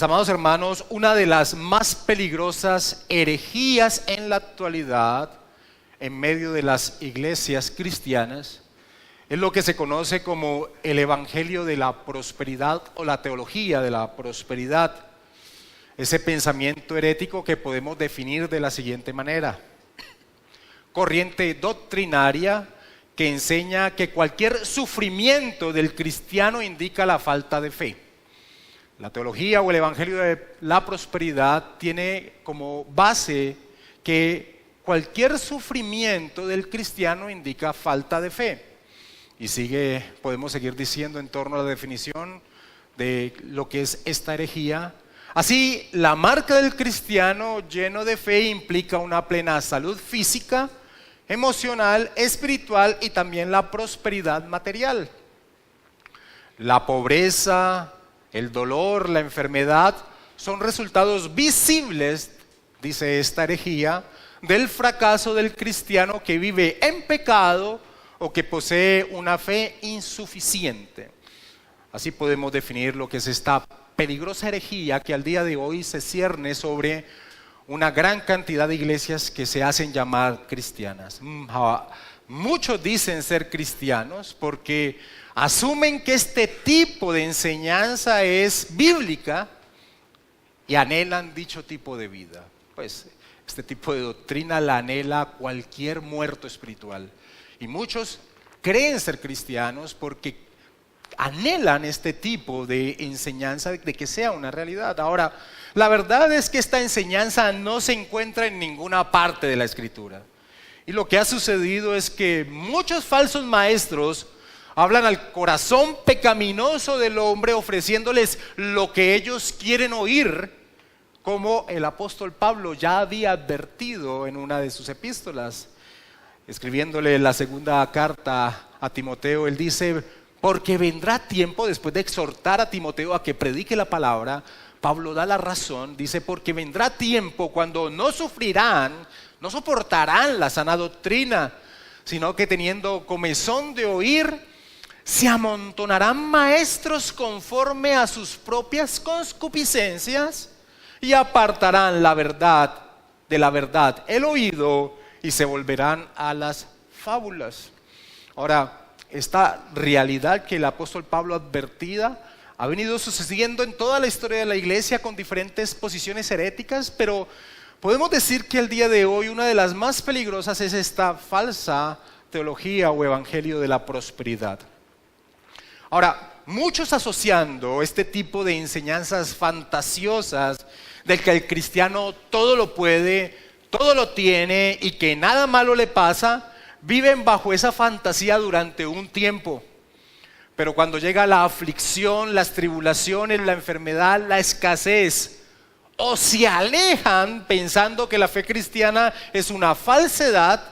Mis amados hermanos, una de las más peligrosas herejías en la actualidad, en medio de las iglesias cristianas, es lo que se conoce como el evangelio de la prosperidad o la teología de la prosperidad. Ese pensamiento herético que podemos definir de la siguiente manera: corriente doctrinaria que enseña que cualquier sufrimiento del cristiano indica la falta de fe. La teología o el evangelio de la prosperidad tiene como base que cualquier sufrimiento del cristiano indica falta de fe. Y podemos seguir diciendo en torno a la definición de lo que es esta herejía. Así, la marca del cristiano lleno de fe implica una plena salud física, emocional, espiritual y también la prosperidad material. La pobreza, el dolor, la enfermedad son resultados visibles, dice esta herejía, del fracaso del cristiano que vive en pecado o que posee una fe insuficiente. Así podemos definir lo que es esta peligrosa herejía que al día de hoy se cierne sobre una gran cantidad de iglesias que se hacen llamar cristianas. Muchos dicen ser cristianos porque asumen que este tipo de enseñanza es bíblica y anhelan dicho tipo de vida. Pues este tipo de doctrina la anhela cualquier muerto espiritual. Y muchos creen ser cristianos porque anhelan este tipo de enseñanza de que sea una realidad. Ahora, la verdad es que esta enseñanza no se encuentra en ninguna parte de la Escritura. Y lo que ha sucedido es que muchos falsos maestros hablan al corazón pecaminoso del hombre ofreciéndoles lo que ellos quieren oír, como el apóstol Pablo ya había advertido en una de sus epístolas. Escribiéndole la segunda carta a Timoteo, él dice: porque vendrá tiempo, después de exhortar a Timoteo a que predique la palabra, Pablo da la razón, dice: porque vendrá tiempo cuando no soportarán la sana doctrina, sino que teniendo comezón de oír, se amontonarán maestros conforme a sus propias concupiscencias y apartarán la verdad de la verdad, el oído, y se volverán a las fábulas. Ahora, esta realidad que el apóstol Pablo advertía ha venido sucediendo en toda la historia de la iglesia con diferentes posiciones heréticas, pero podemos decir que al día de hoy una de las más peligrosas es esta falsa teología o evangelio de la prosperidad. Ahora, muchos asociando este tipo de enseñanzas fantasiosas del que el cristiano todo lo puede, todo lo tiene y que nada malo le pasa, viven bajo esa fantasía durante un tiempo. Pero cuando llega la aflicción, las tribulaciones, la enfermedad, la escasez, o se alejan pensando que la fe cristiana es una falsedad,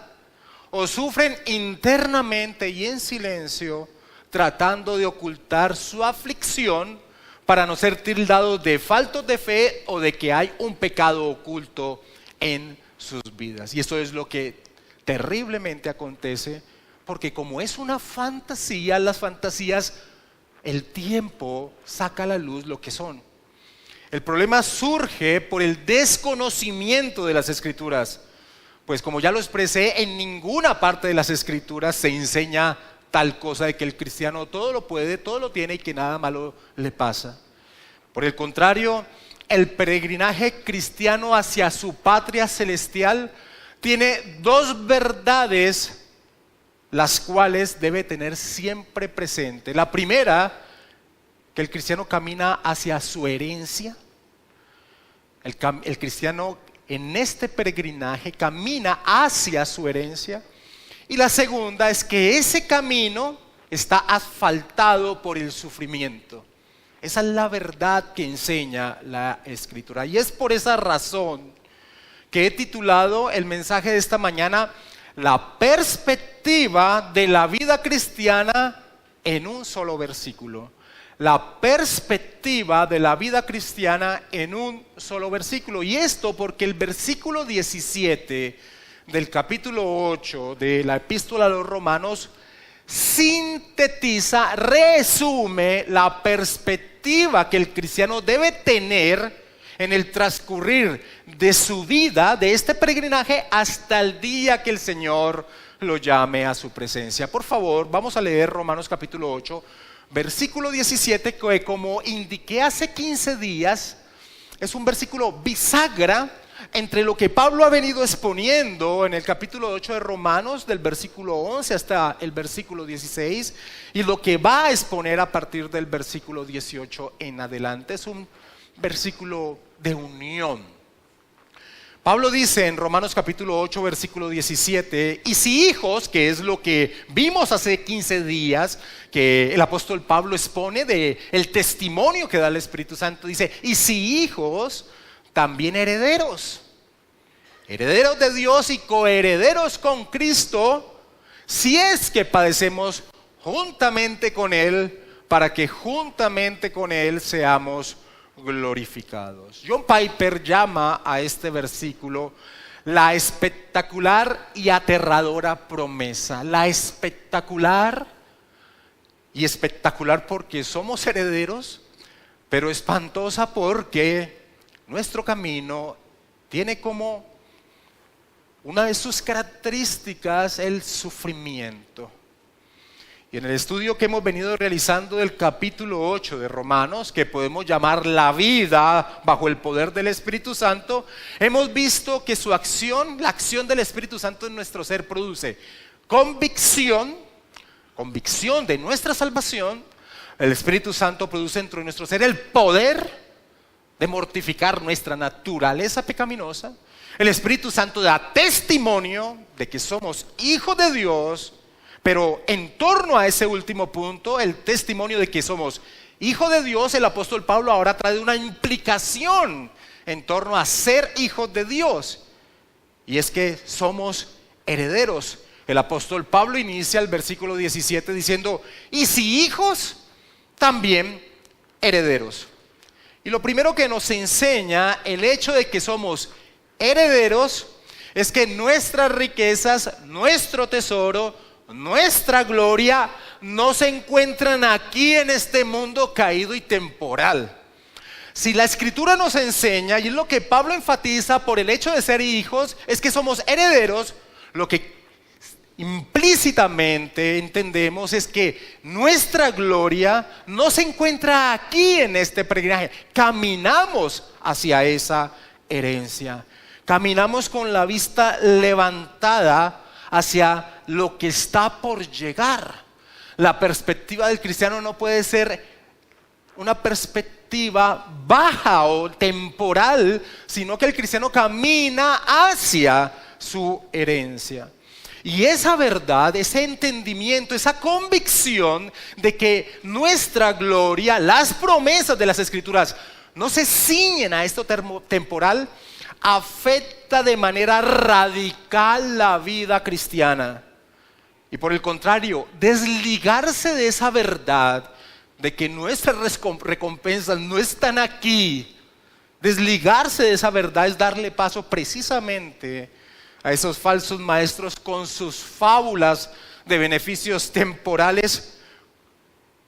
o sufren internamente y en silencio, tratando de ocultar su aflicción para no ser tildados de faltos de fe o de que hay un pecado oculto en sus vidas. Y eso es lo que terriblemente acontece, porque como es una fantasía, las fantasías, el tiempo saca a la luz lo que son. El problema surge por el desconocimiento de las Escrituras, pues como ya lo expresé, en ninguna parte de las Escrituras se enseña tal cosa de que el cristiano todo lo puede, todo lo tiene y que nada malo le pasa. Por el contrario, el peregrinaje cristiano hacia su patria celestial tiene dos verdades las cuales debe tener siempre presente. La primera, que el cristiano camina hacia su herencia. El cristiano en este peregrinaje camina hacia su herencia. Y la segunda es que ese camino está asfaltado por el sufrimiento. Esa es la verdad que enseña la Escritura. Y es por esa razón que he titulado el mensaje de esta mañana: la perspectiva de la vida cristiana en un solo versículo. La perspectiva de la vida cristiana en un solo versículo. Y esto porque el versículo 17 del capítulo 8 de la epístola a los Romanos sintetiza, resume la perspectiva perspectiva que el cristiano debe tener en el transcurrir de su vida, de este peregrinaje, hasta el día que el Señor lo llame a su presencia. Por favor, vamos a leer Romanos capítulo 8, versículo 17, que como indiqué hace 15 días, es un versículo bisagra entre lo que Pablo ha venido exponiendo en el capítulo 8 de Romanos, del versículo 11 hasta el versículo 16, y lo que va a exponer a partir del versículo 18 en adelante. Es un versículo de unión. Pablo dice en Romanos capítulo 8, versículo 17, y si hijos, que es lo que vimos hace 15 días, que el apóstol Pablo expone de el testimonio que da el Espíritu Santo, dice, y si hijos, también herederos, herederos de Dios y coherederos con Cristo, si es que padecemos juntamente con Él, para que juntamente con Él seamos glorificados. John Piper llama a este versículo la espectacular y aterradora promesa. La espectacular porque somos herederos, pero espantosa porque nuestro camino tiene como una de sus características el sufrimiento. Y en el estudio que hemos venido realizando del capítulo 8 de Romanos, que podemos llamar la vida bajo el poder del Espíritu Santo, hemos visto que su acción, la acción del Espíritu Santo en nuestro ser produce convicción de nuestra salvación. El Espíritu Santo produce dentro de nuestro ser el poder de mortificar nuestra naturaleza pecaminosa. El Espíritu Santo da testimonio de que somos hijos de Dios. Pero en torno a ese último punto, el testimonio de que somos hijos de Dios, el apóstol Pablo ahora trae una implicación en torno a ser hijos de Dios. Y es que somos herederos. El apóstol Pablo inicia el versículo 17 diciendo, y si hijos, también herederos. Y lo primero que nos enseña el hecho de que somos herederos es que nuestras riquezas, nuestro tesoro, nuestra gloria no se encuentran aquí en este mundo caído y temporal. Si la Escritura nos enseña, y es lo que Pablo enfatiza por el hecho de ser hijos, es que somos herederos, lo que implícitamente entendemos es que nuestra gloria no se encuentra aquí en este peregrinaje. Caminamos hacia esa herencia. Caminamos con la vista levantada hacia lo que está por llegar. La perspectiva del cristiano no puede ser una perspectiva baja o temporal, sino que el cristiano camina hacia su herencia. Y esa verdad, ese entendimiento, esa convicción de que nuestra gloria, las promesas de las Escrituras no se ciñen a esto temporal, afecta de manera radical la vida cristiana. Y por el contrario, desligarse de esa verdad de que nuestras recompensas no están aquí, desligarse de esa verdad es darle paso precisamente a esos falsos maestros con sus fábulas de beneficios temporales,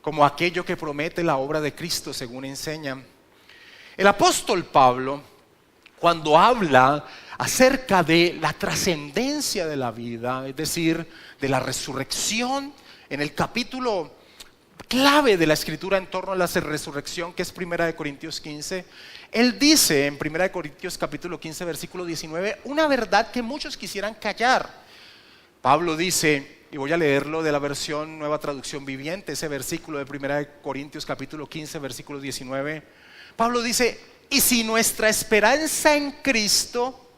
como aquello que promete la obra de Cristo, según enseñan. El apóstol Pablo, cuando habla acerca de la trascendencia de la vida, es decir, de la resurrección, en el capítulo clave de la Escritura en torno a la resurrección, que es 1 Corintios 15, él dice en 1 Corintios capítulo 15, versículo 19, una verdad que muchos quisieran callar. Pablo dice, y voy a leerlo de la versión Nueva Traducción Viviente, ese versículo de 1 Corintios capítulo 15, versículo 19, Pablo dice, y si nuestra esperanza en Cristo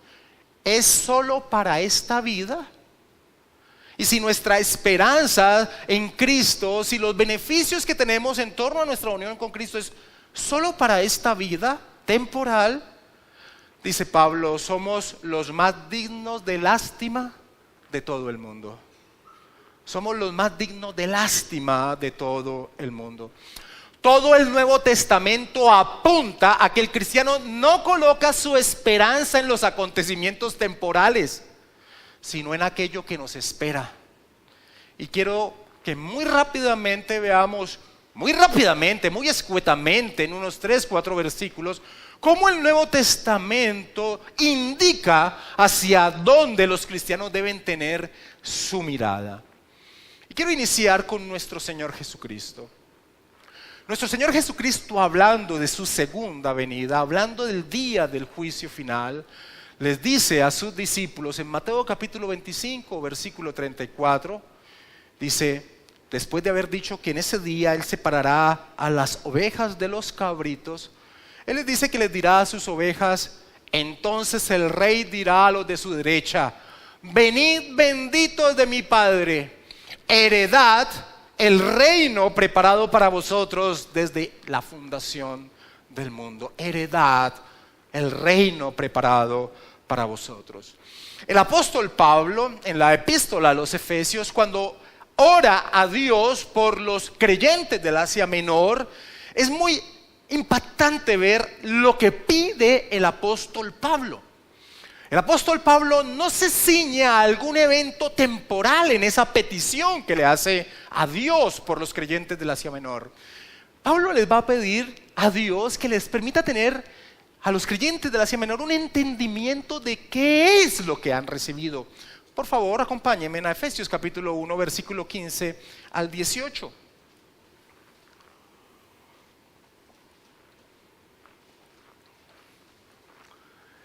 es solo para esta vida, y si nuestra esperanza en Cristo, si los beneficios que tenemos en torno a nuestra unión con Cristo es solo para esta vida temporal, dice Pablo, somos los más dignos de lástima de todo el mundo. Somos los más dignos de lástima de todo el mundo. Todo el Nuevo Testamento apunta a que el cristiano no coloca su esperanza en los acontecimientos temporales, sino en aquello que nos espera. Y quiero que muy rápidamente veamos muy rápidamente, muy escuetamente, en unos 3, 4 versículos, cómo el Nuevo Testamento indica hacia dónde los cristianos deben tener su mirada. Y quiero iniciar con nuestro Señor Jesucristo. Nuestro Señor Jesucristo, hablando de su segunda venida, hablando del día del juicio final, les dice a sus discípulos en Mateo capítulo 25, versículo 34, dice, después de haber dicho que en ese día Él separará a las ovejas de los cabritos, Él les dice que les dirá a sus ovejas, entonces el Rey dirá a los de su derecha, venid benditos de mi Padre, heredad el reino preparado para vosotros desde la fundación del mundo. Heredad el reino preparado para vosotros. El apóstol Pablo, en la epístola a los Efesios, cuando ora a Dios por los creyentes del Asia Menor, es muy impactante ver lo que pide el apóstol Pablo. El apóstol Pablo no se ciñe a algún evento temporal en esa petición que le hace a Dios por los creyentes del Asia Menor. Pablo les va a pedir a Dios que les permita tener a los creyentes del Asia Menor un entendimiento de qué es lo que han recibido. Por favor, acompáñenme a Efesios capítulo 1, versículo 15 al 18.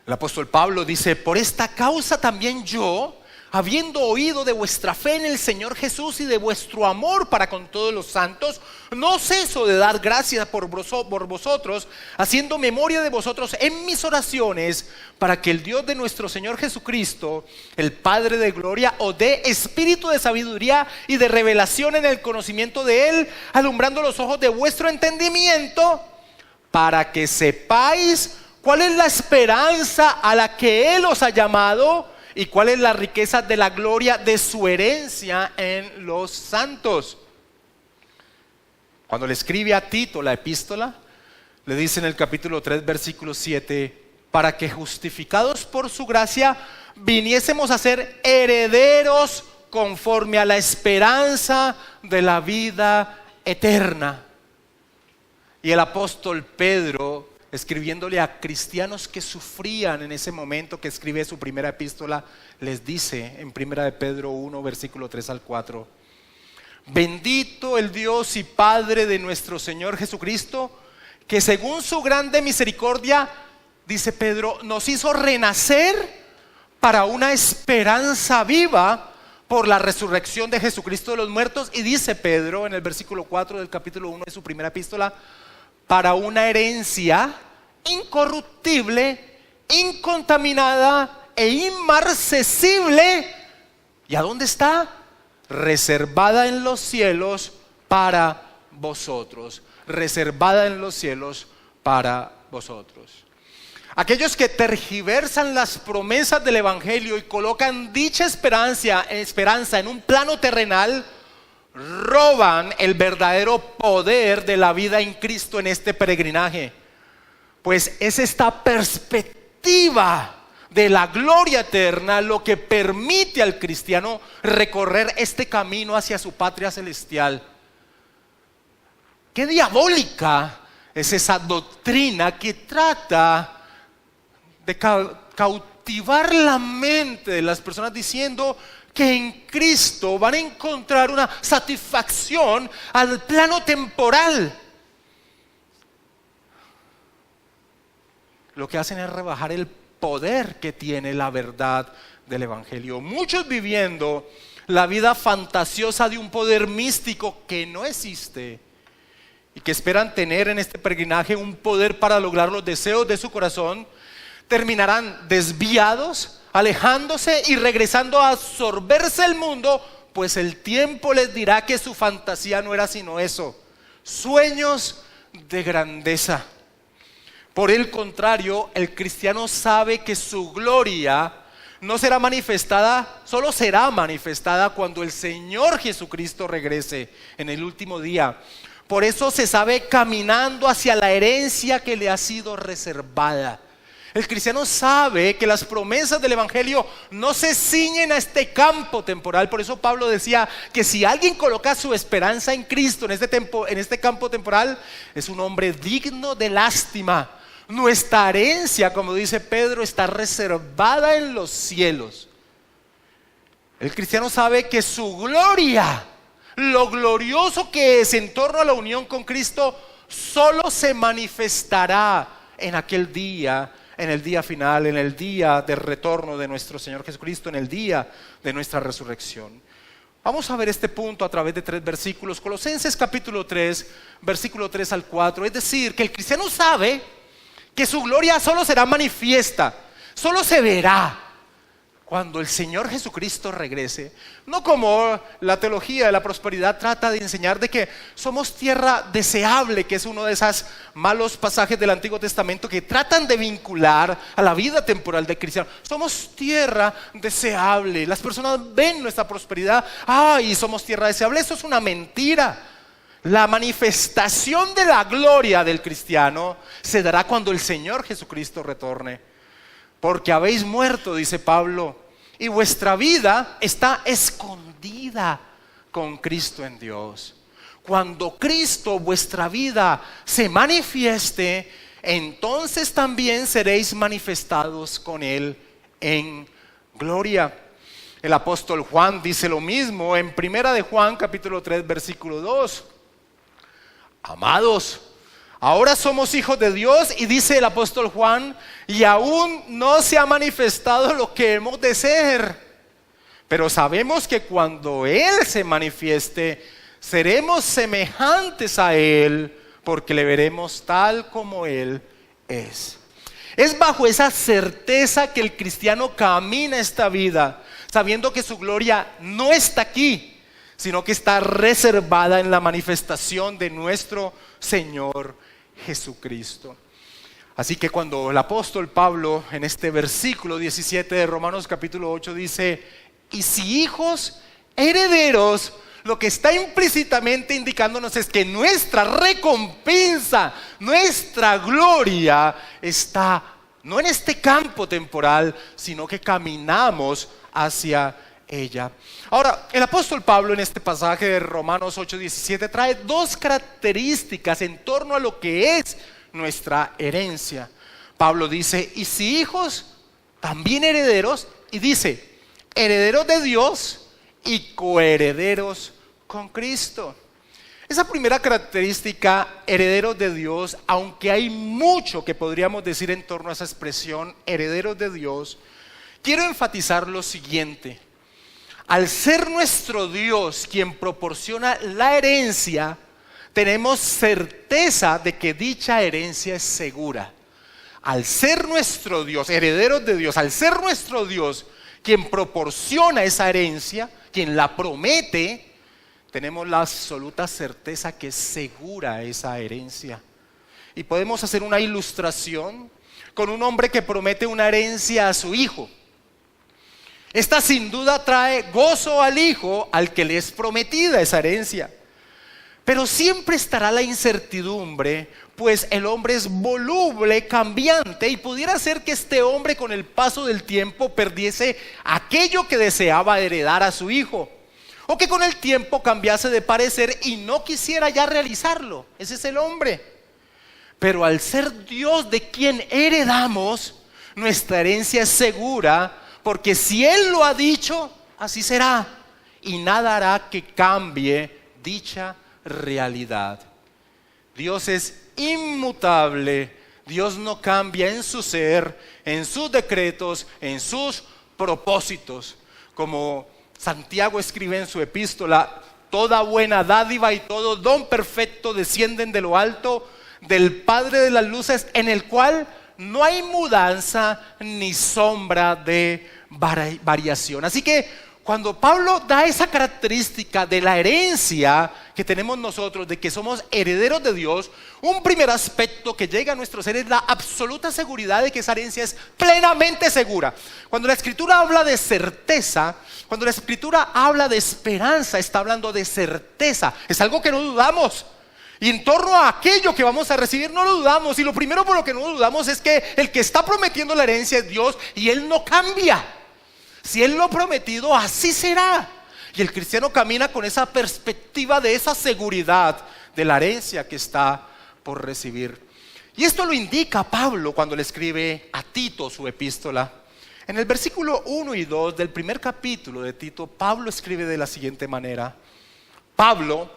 El apóstol Pablo dice, por esta causa también yo, habiendo oído de vuestra fe en el Señor Jesús y de vuestro amor para con todos los santos, no ceso de dar gracias por vosotros, haciendo memoria de vosotros en mis oraciones, para que el Dios de nuestro Señor Jesucristo, el Padre de gloria, os dé espíritu de sabiduría y de revelación en el conocimiento de Él, alumbrando los ojos de vuestro entendimiento, para que sepáis cuál es la esperanza a la que Él os ha llamado y cuál es la riqueza de la gloria de su herencia en los santos. Cuando le escribe a Tito la epístola, le dice en el capítulo 3, versículo 7, para que justificados por su gracia viniésemos a ser herederos conforme a la esperanza de la vida eterna. Y el apóstol Pedro, escribiéndole a cristianos que sufrían en ese momento que escribe su primera epístola, les dice en primera de Pedro 1, versículo 3 al 4, bendito el Dios y Padre de nuestro Señor Jesucristo, que según su grande misericordia, dice Pedro, nos hizo renacer para una esperanza viva por la resurrección de Jesucristo de los muertos. Y dice Pedro en el versículo 4 del capítulo 1 de su primera epístola, para una herencia incorruptible, incontaminada e inmarcesible. ¿Y a dónde está? Reservada en los cielos para vosotros. Reservada en los cielos para vosotros. Aquellos que tergiversan las promesas del Evangelio y colocan dicha esperanza en un plano terrenal, roban el verdadero poder de la vida en Cristo en este peregrinaje. Pues es esta perspectiva de la gloria eterna lo que permite al cristiano recorrer este camino hacia su patria celestial. Qué diabólica es esa doctrina que trata de cautivar la mente de las personas diciendo que en Cristo van a encontrar una satisfacción al plano temporal. Lo que hacen es rebajar el poder que tiene la verdad del Evangelio. Muchos viviendo la vida fantasiosa de un poder místico que no existe y que esperan tener en este peregrinaje un poder para lograr los deseos de su corazón, terminarán desviados, alejándose y regresando a absorberse el mundo, pues el tiempo les dirá que su fantasía no era sino eso, sueños de grandeza. Por el contrario, el cristiano sabe que su gloria no será manifestada, solo será manifestada cuando el Señor Jesucristo regrese en el último día. Por eso se sabe caminando hacia la herencia que le ha sido reservada. El cristiano sabe que las promesas del evangelio no se ciñen a este campo temporal. Por eso Pablo decía que si alguien coloca su esperanza en Cristo en este campo temporal, es un hombre digno de lástima. Nuestra herencia, como dice Pedro, está reservada en los cielos. El cristiano sabe que su gloria, lo glorioso que es en torno a la unión con Cristo, solo se manifestará en aquel día, en el día final, en el día del retorno de nuestro Señor Jesucristo, en el día de nuestra resurrección. Vamos a ver este punto a través de 3 versículos. Colosenses capítulo 3, versículo 3 al 4. Es decir, que el cristiano sabe que su gloria solo será manifiesta, solo se verá cuando el Señor Jesucristo regrese. No como la teología de la prosperidad trata de enseñar de que somos tierra deseable, que es uno de esos malos pasajes del Antiguo Testamento que tratan de vincular a la vida temporal del cristiano. Somos tierra deseable. Las personas ven nuestra prosperidad, y somos tierra deseable. Eso es una mentira. La manifestación de la gloria del cristiano se dará cuando el Señor Jesucristo retorne. Porque habéis muerto, dice Pablo, y vuestra vida está escondida con Cristo en Dios. Cuando Cristo, vuestra vida, se manifieste, entonces también seréis manifestados con Él en gloria. El apóstol Juan dice lo mismo en 1 de Juan capítulo 3 versículo 2. Amados, ahora somos hijos de Dios, y dice el apóstol Juan, y aún no se ha manifestado lo que hemos de ser. Pero sabemos que cuando Él se manifieste, seremos semejantes a Él, porque le veremos tal como Él es. Es bajo esa certeza que el cristiano camina esta vida, sabiendo que su gloria no está aquí, sino que está reservada en la manifestación de nuestro Señor Jesucristo. Así que cuando el apóstol Pablo en este versículo 17 de Romanos capítulo 8 dice, y si hijos, herederos, lo que está implícitamente indicándonos es que nuestra recompensa, nuestra gloria está no en este campo temporal, sino que caminamos hacia ella. Ahora, el apóstol Pablo en este pasaje de Romanos 8:17 trae 2 características en torno a lo que es nuestra herencia. Pablo dice, y si hijos, también herederos, y dice, herederos de Dios y coherederos con Cristo. Esa primera característica, herederos de Dios, aunque hay mucho que podríamos decir en torno a esa expresión, herederos de Dios, quiero enfatizar lo siguiente. Al ser nuestro Dios quien proporciona la herencia, tenemos certeza de que dicha herencia es segura. Al ser nuestro Dios, herederos de Dios, al ser nuestro Dios quien proporciona esa herencia, quien la promete, tenemos la absoluta certeza que es segura esa herencia. Y podemos hacer una ilustración con un hombre que promete una herencia a su hijo. Esta sin duda trae gozo al hijo al que le es prometida esa herencia. Pero siempre estará la incertidumbre, pues el hombre es voluble, cambiante, y pudiera ser que este hombre con el paso del tiempo perdiese aquello que deseaba heredar a su hijo, o que con el tiempo cambiase de parecer y no quisiera ya realizarlo. Ese es el hombre. Pero al ser Dios de quien heredamos, nuestra herencia es segura, porque si Él lo ha dicho, así será, y nada hará que cambie dicha realidad. Dios es inmutable. Dios no cambia en su ser, en sus decretos, en sus propósitos. Como Santiago escribe en su epístola, toda buena dádiva y todo don perfecto descienden de lo alto, del Padre de las luces, en el cual no hay mudanza ni sombra de variación. Así que cuando Pablo da esa característica de la herencia que tenemos nosotros, de que somos herederos de Dios, un primer aspecto que llega a nuestro ser es la absoluta seguridad de que esa herencia es plenamente segura. Cuando la Escritura habla de certeza, cuando la Escritura habla de esperanza, está hablando de certeza. Es algo que no dudamos. Y en torno a aquello que vamos a recibir no lo dudamos. Y lo primero por lo que no dudamos es que el que está prometiendo la herencia es Dios y Él no cambia. Si Él lo ha prometido, así será. Y el cristiano camina con esa perspectiva de esa seguridad de la herencia que está por recibir. Y esto lo indica Pablo cuando le escribe a Tito su epístola. En el versículo 1 y 2 del primer capítulo de Tito, Pablo escribe de la siguiente manera: Pablo,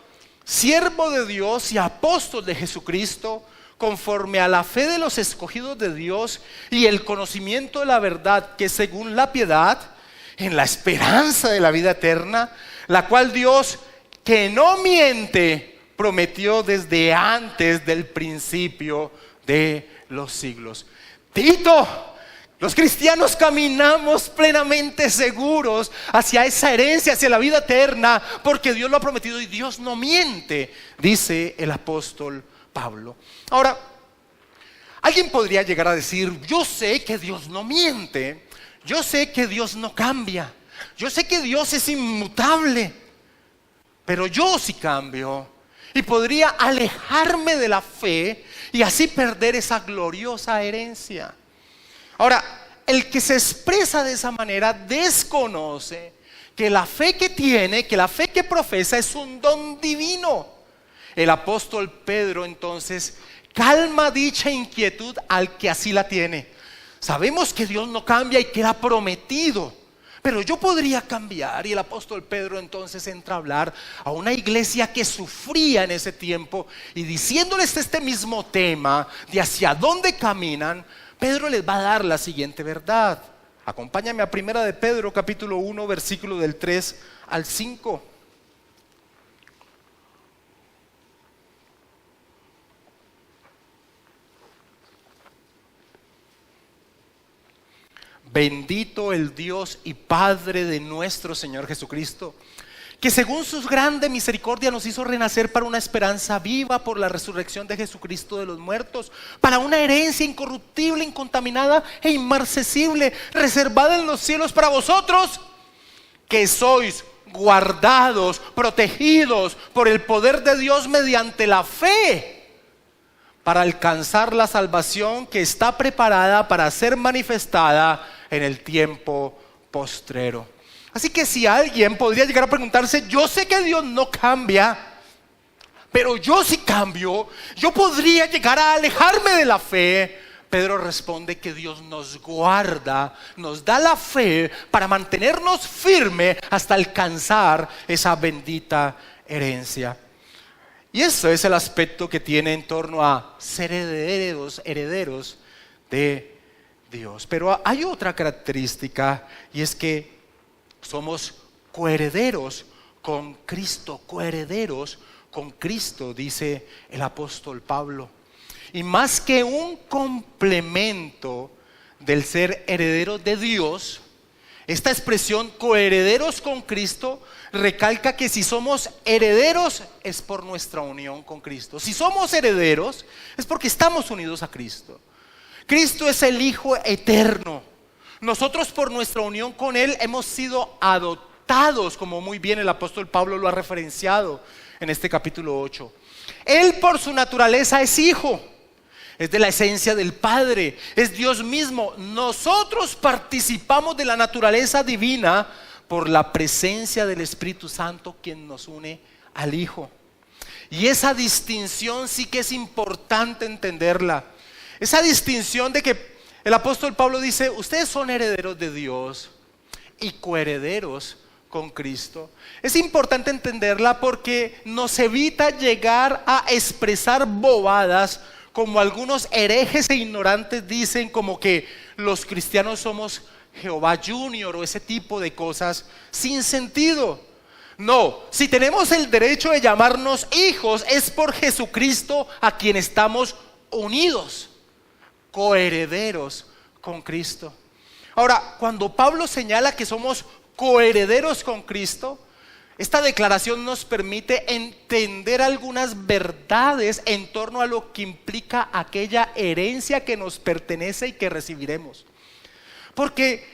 siervo de Dios y apóstol de Jesucristo, conforme a la fe de los escogidos de Dios y el conocimiento de la verdad, que según la piedad, en la esperanza de la vida eterna, la cual Dios, que no miente, prometió desde antes del principio de los siglos. Tito, los cristianos caminamos plenamente seguros hacia esa herencia, hacia la vida eterna, porque Dios lo ha prometido y Dios no miente, dice el apóstol Pablo. Ahora, alguien podría llegar a decir: yo sé que Dios no miente, yo sé que Dios no cambia, yo sé que Dios es inmutable, pero yo sí cambio y podría alejarme de la fe y así perder esa gloriosa herencia. Ahora, el que se expresa de esa manera desconoce que la fe que tiene, que la fe que profesa es un don divino. El apóstol Pedro entonces calma dicha inquietud al que así la tiene. Sabemos que Dios no cambia y que era prometido, pero yo podría cambiar. Y el apóstol Pedro entonces entra a hablar a una iglesia que sufría en ese tiempo, y diciéndoles este mismo tema de hacia dónde caminan, Pedro les va a dar la siguiente verdad. Acompáñame a Primera de Pedro capítulo 1 versículo del 3 al 5. Bendito el Dios y Padre de nuestro Señor Jesucristo, que según su grande misericordia nos hizo renacer para una esperanza viva por la resurrección de Jesucristo de los muertos, para una herencia incorruptible, incontaminada e inmarcesible, reservada en los cielos para vosotros, que sois guardados, protegidos por el poder de Dios mediante la fe, para alcanzar la salvación que está preparada para ser manifestada en el tiempo postrero. Así que si alguien podría llegar a preguntarse: yo sé que Dios no cambia, pero yo sí cambio, yo podría llegar a alejarme de la fe. Pedro responde que Dios nos guarda, nos da la fe para mantenernos firmes hasta alcanzar esa bendita herencia. Y eso es el aspecto que tiene en torno a ser herederos de Dios. Pero hay otra característica, y es que somos coherederos con Cristo, dice el apóstol Pablo. Y más que un complemento del ser herederos de Dios, esta expresión coherederos con Cristo recalca que si somos herederos es por nuestra unión con Cristo. Si somos herederos es porque estamos unidos a Cristo. Cristo es el Hijo eterno. Nosotros por nuestra unión con Él hemos sido adoptados, como muy bien el apóstol Pablo lo ha referenciado en este capítulo 8. Él por su naturaleza es Hijo, es de la esencia del Padre, es Dios mismo. Nosotros participamos de la naturaleza divina por la presencia del Espíritu Santo, quien nos une al Hijo. Y esa distinción sí que es importante entenderla. Esa distinción de que el apóstol Pablo dice: ustedes son herederos de Dios y coherederos con Cristo. Es importante entenderla porque nos evita llegar a expresar bobadas, como algunos herejes e ignorantes dicen, como que los cristianos somos Jehová Junior o ese tipo de cosas sin sentido. No, si tenemos el derecho de llamarnos hijos es por Jesucristo, a quien estamos unidos, coherederos con Cristo. Ahora, cuando Pablo señala que somos coherederos con Cristo, esta declaración nos permite entender algunas verdades en torno a lo que implica aquella herencia que nos pertenece y que recibiremos. Porque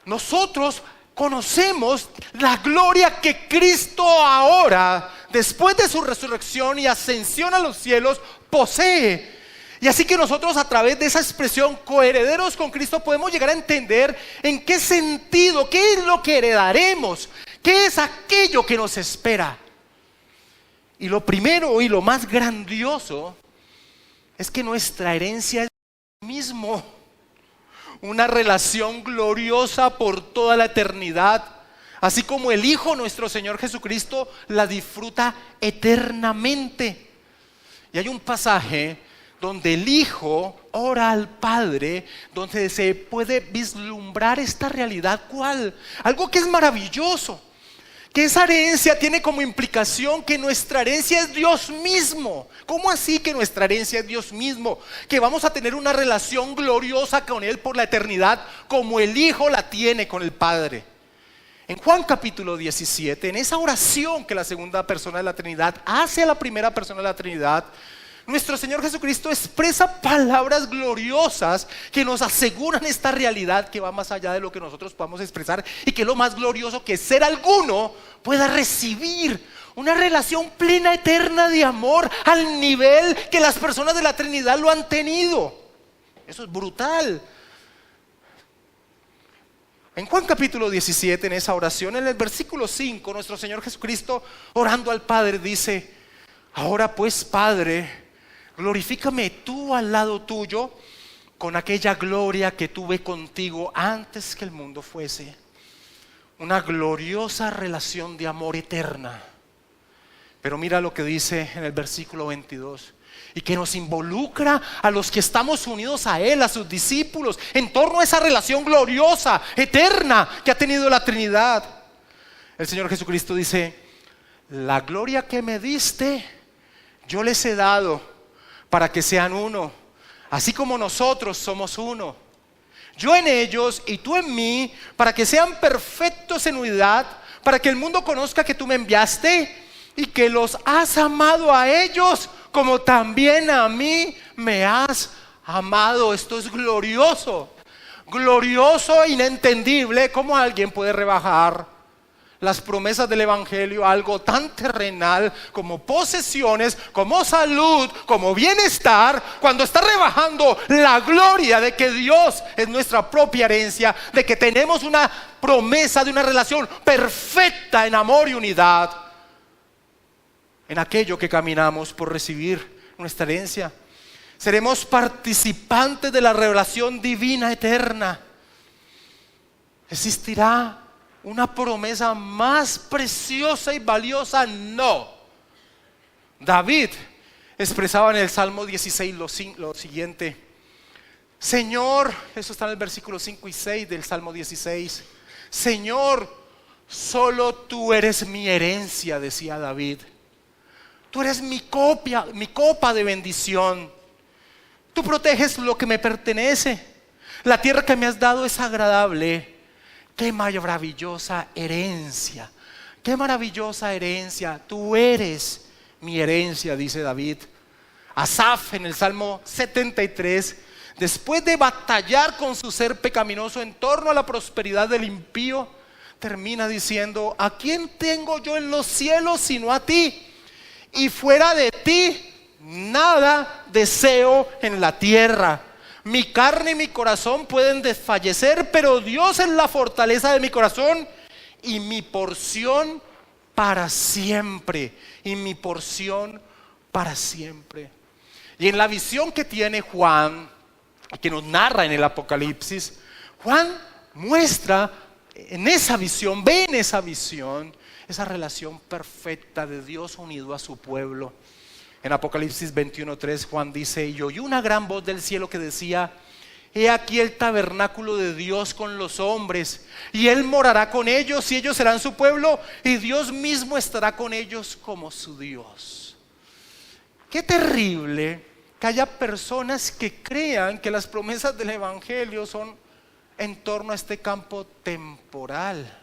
nosotros conocemos la gloria que Cristo ahora después de su resurrección y ascensión a los cielos, posee. Y así que nosotros, a través de esa expresión, coherederos con Cristo, podemos llegar a entender en qué sentido, qué es lo que heredaremos, qué es aquello que nos espera. Y lo primero y lo más grandioso es que nuestra herencia es Dios mismo, una relación gloriosa por toda la eternidad, así como el Hijo, nuestro Señor Jesucristo, la disfruta eternamente. Y hay un pasaje donde el Hijo ora al Padre, donde se puede vislumbrar esta realidad. ¿Cuál? Algo que es maravilloso, que esa herencia tiene como implicación que nuestra herencia es Dios mismo. ¿Cómo así que nuestra herencia es Dios mismo? Que vamos a tener una relación gloriosa con Él por la eternidad, como el Hijo la tiene con el Padre. En Juan capítulo 17, en esa oración que la segunda persona de la Trinidad hace a la primera persona de la Trinidad, nuestro Señor Jesucristo expresa palabras gloriosas que nos aseguran esta realidad que va más allá de lo que nosotros podamos expresar, y que es lo más glorioso, que ser alguno pueda recibir una relación plena, eterna de amor al nivel que las personas de la Trinidad lo han tenido. Eso es brutal. En Juan capítulo 17, en esa oración, en el versículo 5, nuestro Señor Jesucristo, orando al Padre, dice: ahora pues, Padre, glorifícame tú al lado tuyo con aquella gloria que tuve contigo antes que el mundo fuese. Una gloriosa relación de amor eterna. Pero mira lo que dice en el versículo 22, y que nos involucra a los que estamos unidos a Él, a sus discípulos, en torno a esa relación gloriosa, eterna que ha tenido la Trinidad. El Señor Jesucristo dice: la gloria que me diste, yo les he dado para que sean uno, así como nosotros somos uno. Yo en ellos y tú en mí, para que sean perfectos en unidad, para que el mundo conozca que tú me enviaste y que los has amado a ellos como también a mí me has amado. Esto es glorioso, glorioso, inentendible. ¿Cómo alguien puede rebajar las promesas del Evangelio a algo tan terrenal como posesiones, como salud, como bienestar, cuando está rebajando la gloria de que Dios es nuestra propia herencia, de que tenemos una promesa de una relación perfecta en amor y unidad, en aquello que caminamos por recibir nuestra herencia? Seremos participantes de la revelación divina eterna. ¿Existirá una promesa más preciosa y valiosa? No. David expresaba en el Salmo 16 lo siguiente: Señor, eso está en el versículo 5 y 6 del Salmo 16. Señor, solo tú eres mi herencia, decía David. Tú eres mi copa de bendición. Tú proteges lo que me pertenece. La tierra que me has dado es agradable. Qué maravillosa herencia, qué maravillosa herencia. Tú eres mi herencia, dice David. Asaf, en el Salmo 73, después de batallar con su ser pecaminoso en torno a la prosperidad del impío, termina diciendo: ¿a quién tengo yo en los cielos sino a ti? Y fuera de ti nada deseo en la tierra. Mi carne y mi corazón pueden desfallecer, pero Dios es la fortaleza de mi corazón y mi porción para siempre. Y mi porción para siempre. Y en la visión que tiene Juan, que nos narra en el Apocalipsis, Juan muestra en esa visión, ve en esa visión, esa relación perfecta de Dios unido a su pueblo. En Apocalipsis 21:3 Juan dice: y oí una gran voz del cielo que decía: he aquí el tabernáculo de Dios con los hombres, y Él morará con ellos, y ellos serán su pueblo, y Dios mismo estará con ellos como su Dios. Qué terrible que haya personas que crean que las promesas del Evangelio son en torno a este campo temporal.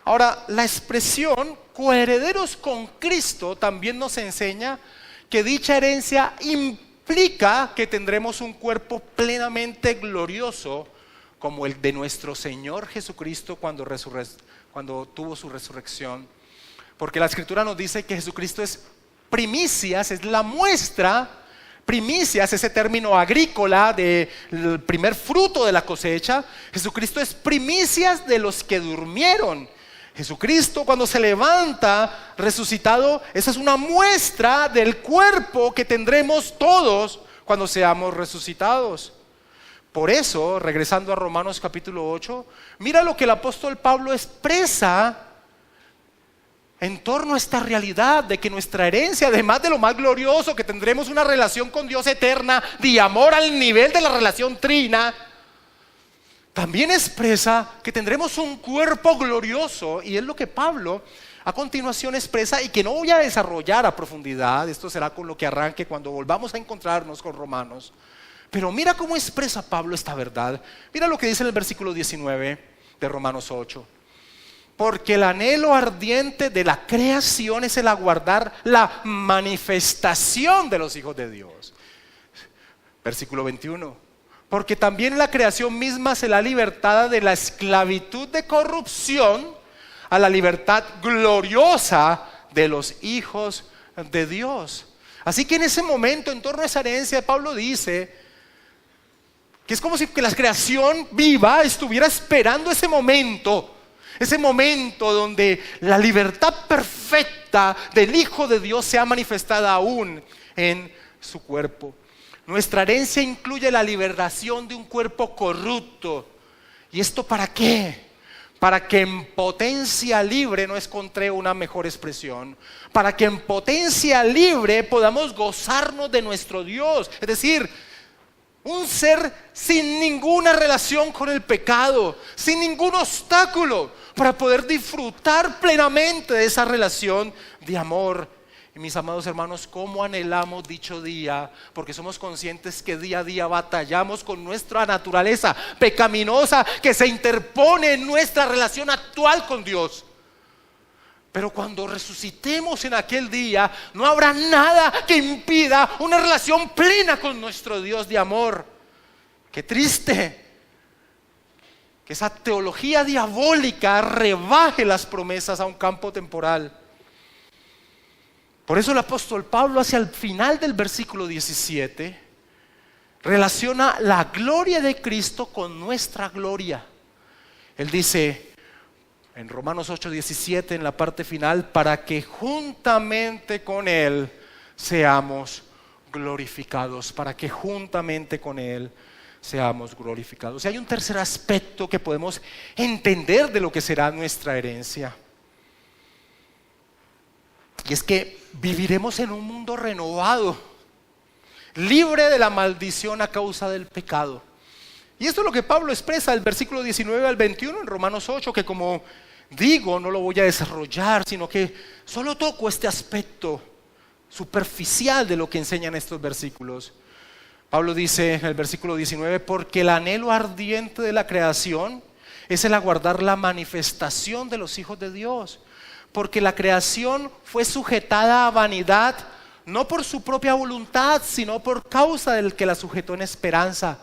Ahora, la expresión coherederos con Cristo también nos enseña que dicha herencia implica que tendremos un cuerpo plenamente glorioso como el de nuestro Señor Jesucristo cuando tuvo su resurrección. Porque la Escritura nos dice que Jesucristo es primicias, es la muestra. Primicias, ese término agrícola del primer fruto de la cosecha. Jesucristo es primicias de los que durmieron. Jesucristo, cuando se levanta resucitado, esa es una muestra del cuerpo que tendremos todos cuando seamos resucitados. Por eso, regresando a Romanos capítulo 8, mira lo que el apóstol Pablo expresa en torno a esta realidad de que nuestra herencia, además de lo más glorioso, que tendremos una relación con Dios eterna, de amor al nivel de la relación trina, también expresa que tendremos un cuerpo glorioso. Y es lo que Pablo a continuación expresa, y que no voy a desarrollar a profundidad. Esto será con lo que arranque cuando volvamos a encontrarnos con Romanos. Pero mira cómo expresa Pablo esta verdad. Mira lo que dice en el versículo 19 de Romanos 8. Porque el anhelo ardiente de la creación es el aguardar la manifestación de los hijos de Dios. Versículo 21. Porque también la creación misma será libertada de la esclavitud de corrupción a la libertad gloriosa de los hijos de Dios. Así que en ese momento, en torno a esa herencia, Pablo dice que es como si que la creación viva estuviera esperando ese momento donde la libertad perfecta del Hijo de Dios sea manifestada aún en su cuerpo. Nuestra herencia incluye la liberación de un cuerpo corrupto. ¿Y esto para qué? Para que en potencia libre, no encontré una mejor expresión, para que en potencia libre podamos gozarnos de nuestro Dios. Es decir, un ser sin ninguna relación con el pecado, sin ningún obstáculo, para poder disfrutar plenamente de esa relación de amor. Y mis amados hermanos, ¿cómo anhelamos dicho día? Porque somos conscientes que día a día batallamos con nuestra naturaleza pecaminosa que se interpone en nuestra relación actual con Dios. Pero cuando resucitemos en aquel día, no habrá nada que impida una relación plena con nuestro Dios de amor. Qué triste que esa teología diabólica rebaje las promesas a un campo temporal. Por eso el apóstol Pablo, hacia el final del versículo 17, relaciona la gloria de Cristo con nuestra gloria. Él dice en Romanos 8:17, en la parte final, para que juntamente con Él seamos glorificados. Para que juntamente con Él seamos glorificados. Y hay un tercer aspecto que podemos entender de lo que será nuestra herencia. Y es que viviremos en un mundo renovado, libre de la maldición a causa del pecado. Y esto es lo que Pablo expresa del versículo 19 al 21 en Romanos 8, que como digo, no lo voy a desarrollar, sino que solo toco este aspecto superficial de lo que enseñan estos versículos. Pablo dice en el versículo 19, porque el anhelo ardiente de la creación es el aguardar la manifestación de los hijos de Dios. Porque la creación fue sujetada a vanidad, no por su propia voluntad, sino por causa del que la sujetó en esperanza.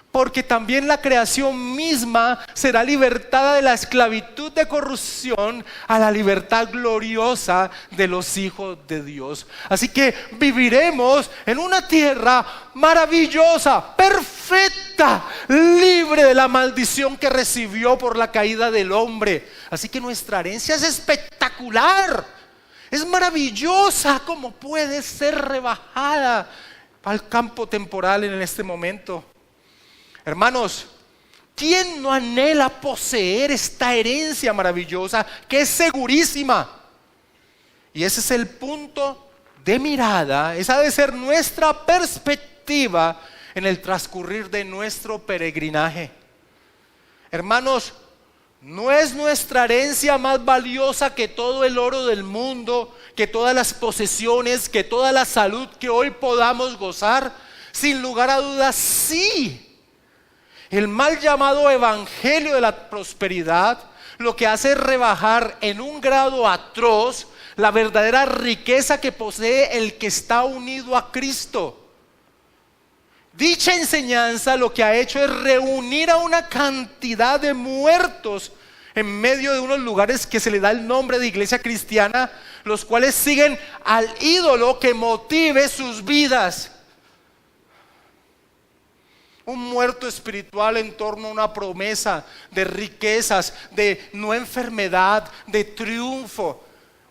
Porque también la creación misma será libertada de la esclavitud de corrupción a la libertad gloriosa de los hijos de Dios. Así que viviremos en una tierra maravillosa, perfecta, libre de la maldición que recibió por la caída del hombre. Así que nuestra herencia es espectacular, es maravillosa. ¿Cómo puede ser rebajada al campo temporal en este momento? Hermanos, ¿quién no anhela poseer esta herencia maravillosa que es segurísima? Y ese es el punto de mirada, esa ha de ser nuestra perspectiva en el transcurrir de nuestro peregrinaje. Hermanos, ¿no es nuestra herencia más valiosa que todo el oro del mundo, que todas las posesiones, que toda la salud que hoy podamos gozar? Sin lugar a dudas, sí. El mal llamado evangelio de la prosperidad lo que hace es rebajar en un grado atroz la verdadera riqueza que posee el que está unido a Cristo. Dicha enseñanza lo que ha hecho es reunir a una cantidad de muertos en medio de unos lugares que se le da el nombre de iglesia cristiana, los cuales siguen al ídolo que motive sus vidas. Un muerto espiritual en torno a una promesa de riquezas, de no enfermedad, de triunfo.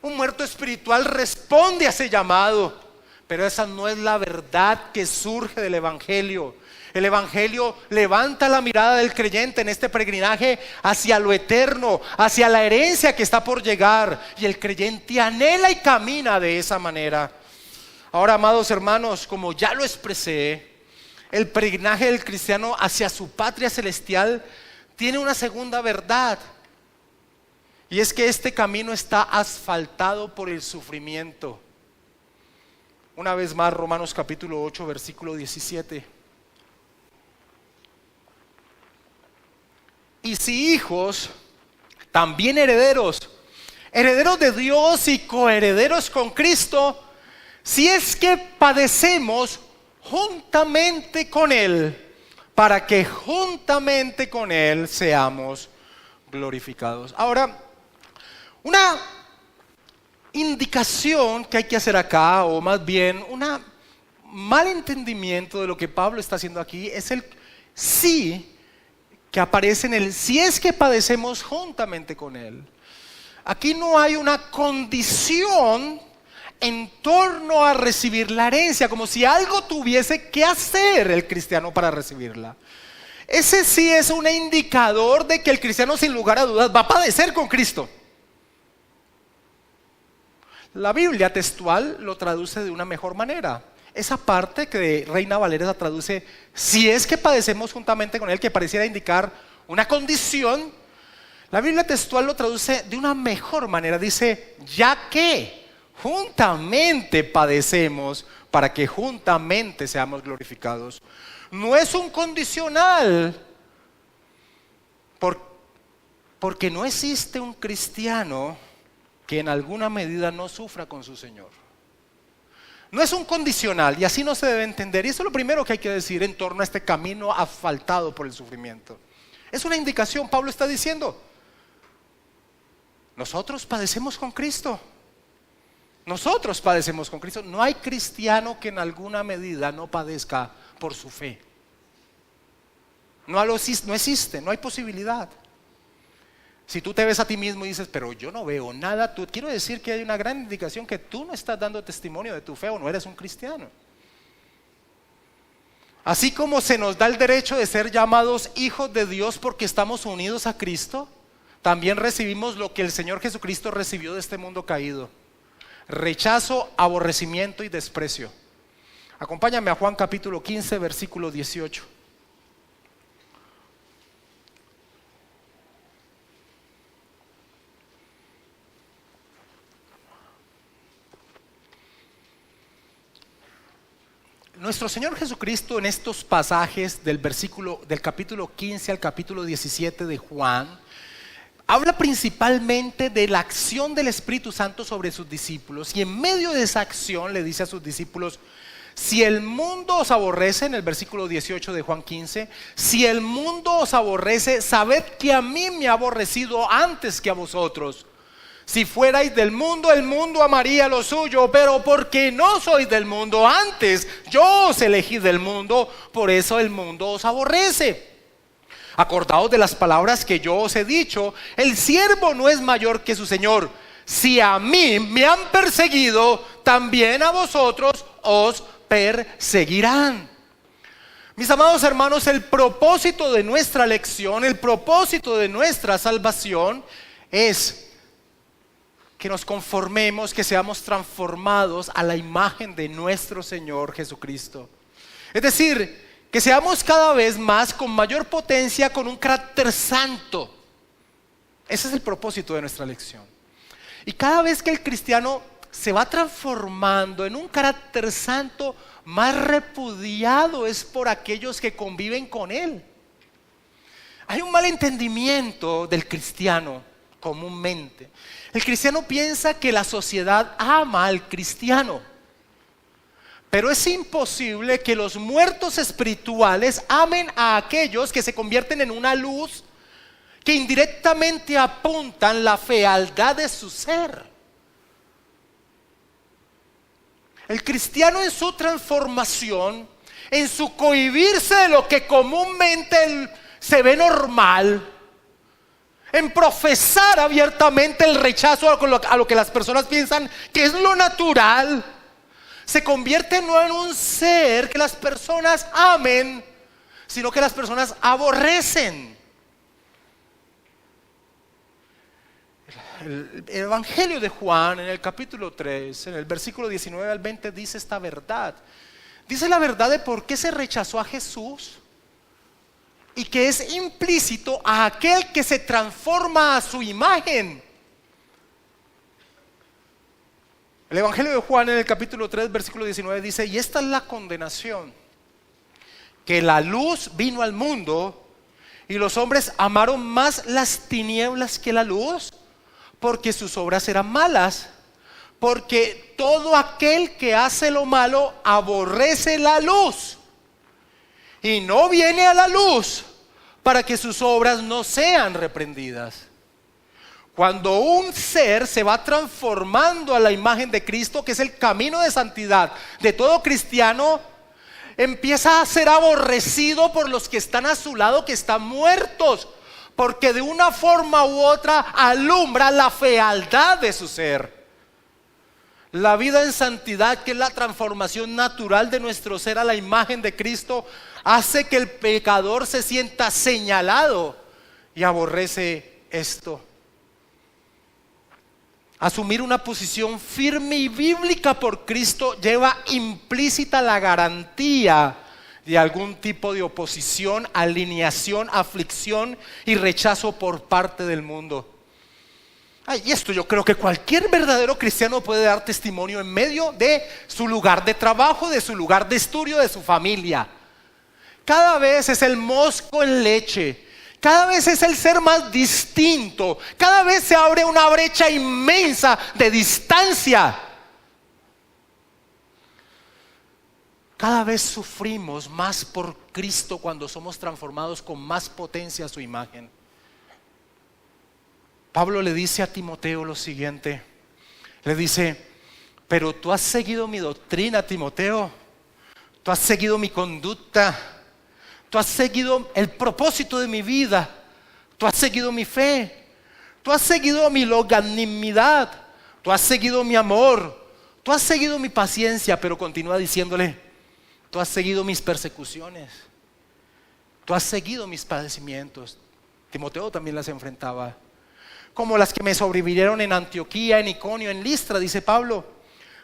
Un muerto espiritual responde a ese llamado, pero esa no es la verdad que surge del Evangelio. El Evangelio levanta la mirada del creyente en este peregrinaje hacia lo eterno, hacia la herencia que está por llegar, y el creyente anhela y camina de esa manera. Ahora, amados hermanos, como ya lo expresé, el peregrinaje del cristiano hacia su patria celestial tiene una segunda verdad, y es que este camino está asfaltado por el sufrimiento. Una vez más, Romanos capítulo 8, versículo 17. Y si hijos, también herederos, herederos de Dios y coherederos con Cristo, si es que padecemos juntamente con Él, para que juntamente con Él seamos glorificados. Ahora, una indicación que hay que hacer acá, o más bien un mal entendimiento de lo que Pablo está haciendo aquí, es el sí que aparece en el si es que padecemos juntamente con Él. Aquí no hay una condición en torno a recibir la herencia, como si algo tuviese que hacer el cristiano para recibirla. Ese sí es un indicador de que el cristiano, sin lugar a dudas, va a padecer con Cristo. La Biblia textual lo traduce de una mejor manera. Esa parte que de Reina Valera la traduce, si es que padecemos juntamente con Él, que pareciera indicar una condición, la Biblia textual lo traduce de una mejor manera. Dice, ya que juntamente padecemos para que juntamente seamos glorificados. No es un condicional, porque no existe un cristiano que en alguna medida no sufra con su Señor. No es un condicional, y así no se debe entender. Y eso es lo primero que hay que decir en torno a este camino asfaltado por el sufrimiento. Es una indicación. Pablo está diciendo, nosotros padecemos con Cristo. Nosotros padecemos con Cristo. No hay cristiano que en alguna medida no padezca por su fe. No existe, no hay posibilidad. Si tú te ves a ti mismo y dices, pero yo no veo nada, quiero decir que hay una gran indicación que tú no estás dando testimonio de tu fe o no eres un cristiano. Así como se nos da el derecho de ser llamados hijos de Dios porque estamos unidos a Cristo, también recibimos lo que el Señor Jesucristo recibió de este mundo caído: rechazo, aborrecimiento y desprecio. Acompáñame a Juan capítulo 15, versículo 18. Nuestro Señor Jesucristo, en estos pasajes del capítulo 15 al capítulo 17 de Juan, habla principalmente de la acción del Espíritu Santo sobre sus discípulos, y en medio de esa acción le dice a sus discípulos: si el mundo os aborrece, en el versículo 18 de Juan 15, si el mundo os aborrece, sabed que a mí me ha aborrecido antes que a vosotros. Si fuerais del mundo, el mundo amaría lo suyo, pero porque no sois del mundo, antes yo os elegí del mundo, por eso el mundo os aborrece. Acordaos de las palabras que yo os he dicho: el siervo no es mayor que su señor. Si a mí me han perseguido, también a vosotros os perseguirán. Mis amados hermanos, el propósito de nuestra lección, el propósito de nuestra salvación es que nos conformemos, que seamos transformados a la imagen de nuestro Señor Jesucristo. Es decir, que seamos cada vez más, con mayor potencia, con un carácter santo. Ese es el propósito de nuestra lección. Y cada vez que el cristiano se va transformando en un carácter santo, más repudiado es por aquellos que conviven con él. Hay un mal entendimiento del cristiano comúnmente. El cristiano piensa que la sociedad ama al cristiano, pero es imposible que los muertos espirituales amen a aquellos que se convierten en una luz, que indirectamente apuntan la fealdad de su ser. El cristiano en su transformación, en su cohibirse de lo que comúnmente se ve normal, en profesar abiertamente el rechazo a lo que las personas piensan que es lo natural, se convierte no en un ser que las personas amen, sino que las personas aborrecen. El Evangelio de Juan, en el capítulo 3, en el versículo 19 al 20, dice esta verdad. Dice la verdad de por qué se rechazó a Jesús y que es implícito a aquel que se transforma a su imagen. El Evangelio de Juan, en el capítulo 3, versículo 19, dice: y esta es la condenación, que la luz vino al mundo y los hombres amaron más las tinieblas que la luz, porque sus obras eran malas. Porque todo aquel que hace lo malo aborrece la luz y no viene a la luz para que sus obras no sean reprendidas. Cuando un ser se va transformando a la imagen de Cristo, que es el camino de santidad de todo cristiano, empieza a ser aborrecido por los que están a su lado, que están muertos, porque de una forma u otra alumbra la fealdad de su ser. La vida en santidad, que es la transformación natural de nuestro ser a la imagen de Cristo, hace que el pecador se sienta señalado y aborrece esto. Asumir una posición firme y bíblica por Cristo lleva implícita la garantía de algún tipo de oposición, alineación, aflicción y rechazo por parte del mundo. Y esto yo creo que cualquier verdadero cristiano puede dar testimonio en medio de su lugar de trabajo, de su lugar de estudio, de su familia. Cada vez es el mosco en leche, cada vez es el ser más distinto, cada vez se abre una brecha inmensa de distancia. Cada vez sufrimos más por Cristo cuando somos transformados con más potencia a su imagen. Pablo le dice a Timoteo lo siguiente, le dice: pero tú has seguido mi doctrina, Timoteo, tú has seguido mi conducta, tú has seguido el propósito de mi vida, tú has seguido mi fe, tú has seguido mi longanimidad, tú has seguido mi amor, tú has seguido mi paciencia. Pero continúa diciéndole: tú has seguido mis persecuciones, tú has seguido mis padecimientos. Timoteo también las enfrentaba, como las que me sobrevivieron en Antioquía, en Iconio, en Listra, dice Pablo.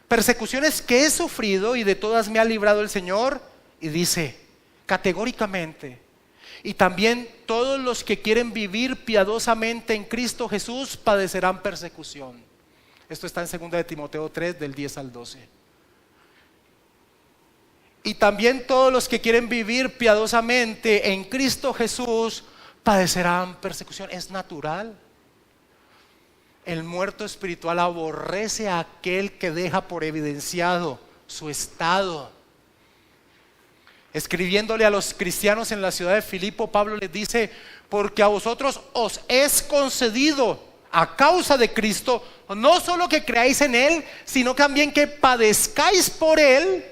Persecuciones que he sufrido y de todas me ha librado el Señor. Y dice categóricamente: y también todos los que quieren vivir piadosamente en Cristo Jesús padecerán persecución. Esto está en 2 de Timoteo 3, del 10 al 12. Y también todos los que quieren vivir piadosamente en Cristo Jesús padecerán persecución. Es natural. El muerto espiritual aborrece a aquel que deja por evidenciado su estado. Escribiéndole a los cristianos en la ciudad de Filipo, Pablo les dice: porque a vosotros os es concedido a causa de Cristo, no solo que creáis en Él, sino también que padezcáis por Él,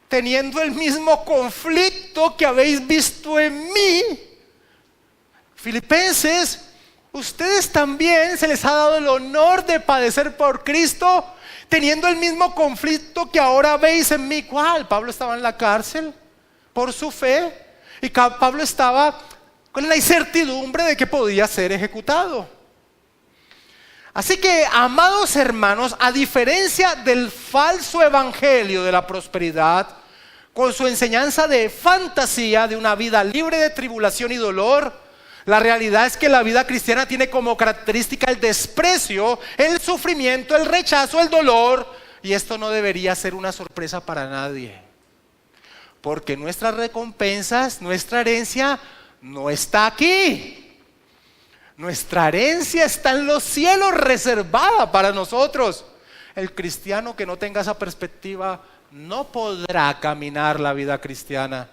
teniendo el mismo conflicto que habéis visto en mí. Filipenses, ustedes también se les ha dado el honor de padecer por Cristo, teniendo el mismo conflicto que ahora veis en mí. ¿Cuál? Pablo estaba en la cárcel por su fe, y Pablo estaba con la incertidumbre de que podía ser ejecutado. Así que, amados hermanos, a diferencia del falso evangelio de la prosperidad, con su enseñanza de fantasía de una vida libre de tribulación y dolor, la realidad es que la vida cristiana tiene como característica el desprecio, el sufrimiento, el rechazo, el dolor. Y esto no debería ser una sorpresa para nadie, porque nuestras recompensas, nuestra herencia no está aquí. Nuestra herencia está en los cielos, reservada para nosotros. El cristiano que no tenga esa perspectiva no podrá caminar la vida cristiana.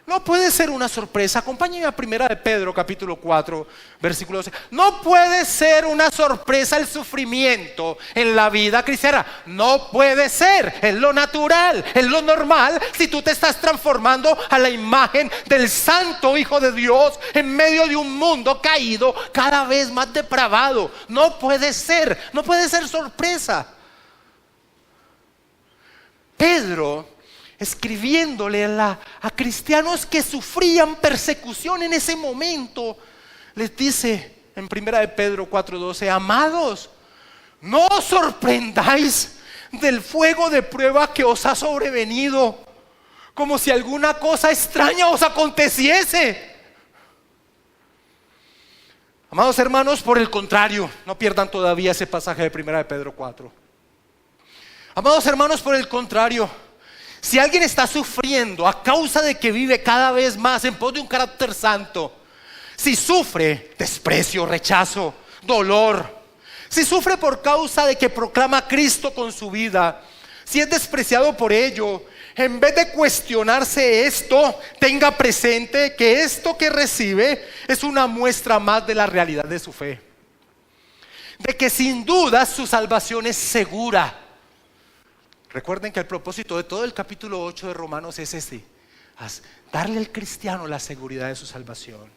No puede ser una sorpresa. Acompáñenme a Primera de Pedro, capítulo 4, versículo 12. No puede ser una sorpresa el sufrimiento en la vida cristiana. No puede ser. Es lo natural, es lo normal. Si tú te estás transformando a la imagen del Santo Hijo de Dios en medio de un mundo caído, cada vez más depravado. No puede ser sorpresa. Pedro, escribiéndole a cristianos que sufrían persecución en ese momento, les dice en 1 de Pedro 4:12: amados, no os sorprendáis del fuego de prueba que os ha sobrevenido, como si alguna cosa extraña os aconteciese. Amados hermanos, por el contrario, no pierdan todavía ese pasaje de 1 de Pedro 4. Amados hermanos, por el contrario, si alguien está sufriendo a causa de que vive cada vez más en pos de un carácter santo, si sufre desprecio, rechazo, dolor, si sufre por causa de que proclama a Cristo con su vida, si es despreciado por ello, en vez de cuestionarse esto, tenga presente que esto que recibe es una muestra más de la realidad de su fe, de que sin duda su salvación es segura. Recuerden que el propósito de todo el capítulo 8 de Romanos es darle al cristiano la seguridad de su salvación.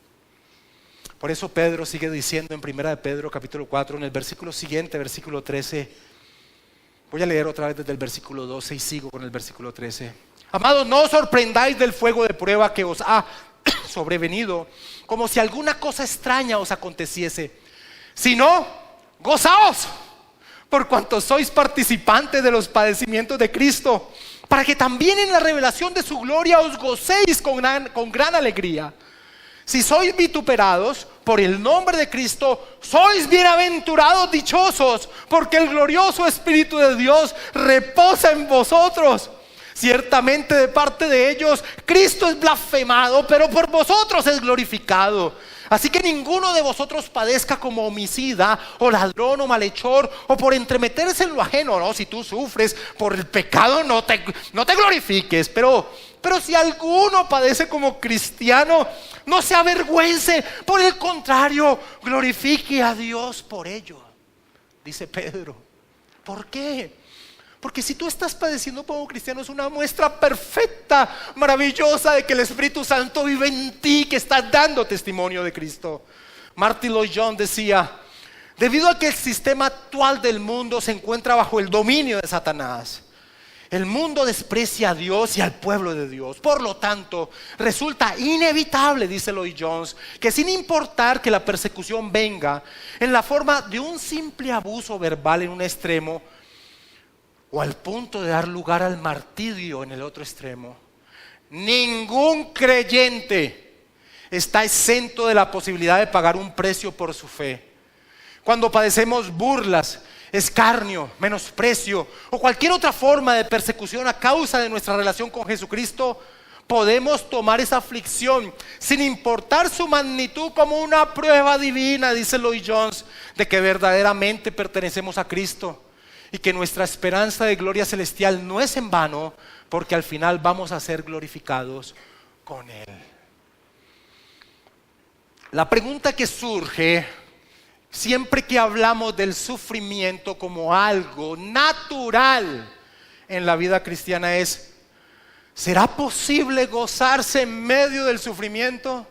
Por eso Pedro sigue diciendo en 1 de Pedro capítulo 4, en el versículo siguiente, versículo 13. Voy a leer otra vez desde el versículo 12 y sigo con el versículo 13. Amados, no os sorprendáis del fuego de prueba que os ha sobrevenido, como si alguna cosa extraña os aconteciese, sino gozaos por cuanto sois participantes de los padecimientos de Cristo, para que también en la revelación de su gloria os gocéis con gran alegría. Si sois vituperados por el nombre de Cristo, sois bienaventurados, dichosos, porque el glorioso Espíritu de Dios reposa en vosotros. Ciertamente de parte de ellos Cristo es blasfemado, pero por vosotros es glorificado. Así que ninguno de vosotros padezca como homicida o ladrón o malhechor o por entremeterse en lo ajeno. No, si tú sufres por el pecado no te glorifiques, pero si alguno padece como cristiano, no se avergüence, por el contrario, glorifique a Dios por ello, dice Pedro. ¿Por qué? Porque si tú estás padeciendo como cristiano, es una muestra perfecta, maravillosa de que el Espíritu Santo vive en ti, que estás dando testimonio de Cristo. Martin Lloyd-Jones decía: debido a que el sistema actual del mundo se encuentra bajo el dominio de Satanás, el mundo desprecia a Dios y al pueblo de Dios. Por lo tanto, resulta inevitable, dice Lloyd-Jones, que sin importar que la persecución venga en la forma de un simple abuso verbal en un extremo, o al punto de dar lugar al martirio en el otro extremo, ningún creyente está exento de la posibilidad de pagar un precio por su fe. Cuando padecemos burlas, escarnio, menosprecio o cualquier otra forma de persecución a causa de nuestra relación con Jesucristo, podemos tomar esa aflicción sin importar su magnitud como una prueba divina, dice Lloyd-Jones, de que verdaderamente pertenecemos a Cristo y que nuestra esperanza de gloria celestial no es en vano, porque al final vamos a ser glorificados con Él. La pregunta que surge siempre que hablamos del sufrimiento como algo natural en la vida cristiana es: ¿será posible gozarse en medio del sufrimiento?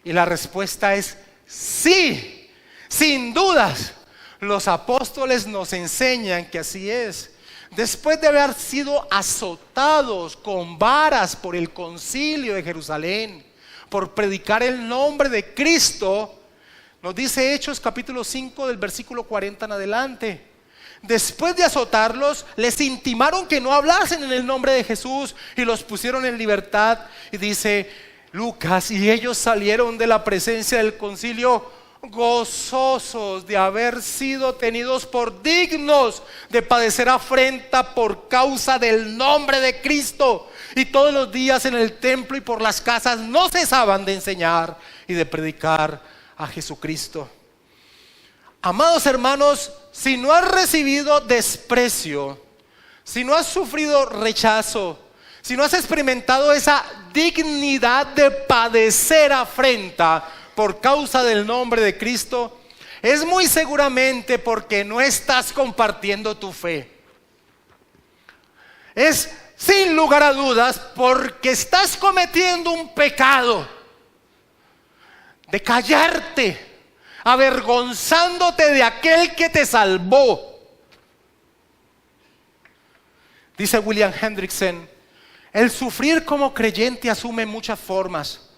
Y la respuesta es sí, sin dudas. Los apóstoles nos enseñan que así es. Después de haber sido azotados con varas por el concilio de Jerusalén, por predicar el nombre de Cristo, nos dice Hechos capítulo 5 del versículo 40 en adelante. Después de azotarlos, les intimaron que no hablasen en el nombre de Jesús y los pusieron en libertad. Y dice Lucas: y ellos salieron de la presencia del concilio gozosos de haber sido tenidos por dignos de padecer afrenta por causa del nombre de Cristo. Y todos los días en el templo y por las casas no cesaban de enseñar y de predicar a Jesucristo. Amados hermanos, si no has recibido desprecio, si no has sufrido rechazo, si no has experimentado esa dignidad de padecer afrenta por causa del nombre de Cristo, es muy seguramente porque no estás compartiendo tu fe. Es sin lugar a dudas porque estás cometiendo un pecado de callarte, avergonzándote de aquel que te salvó. Dice William Hendrickson: el sufrir como creyente asume muchas formas.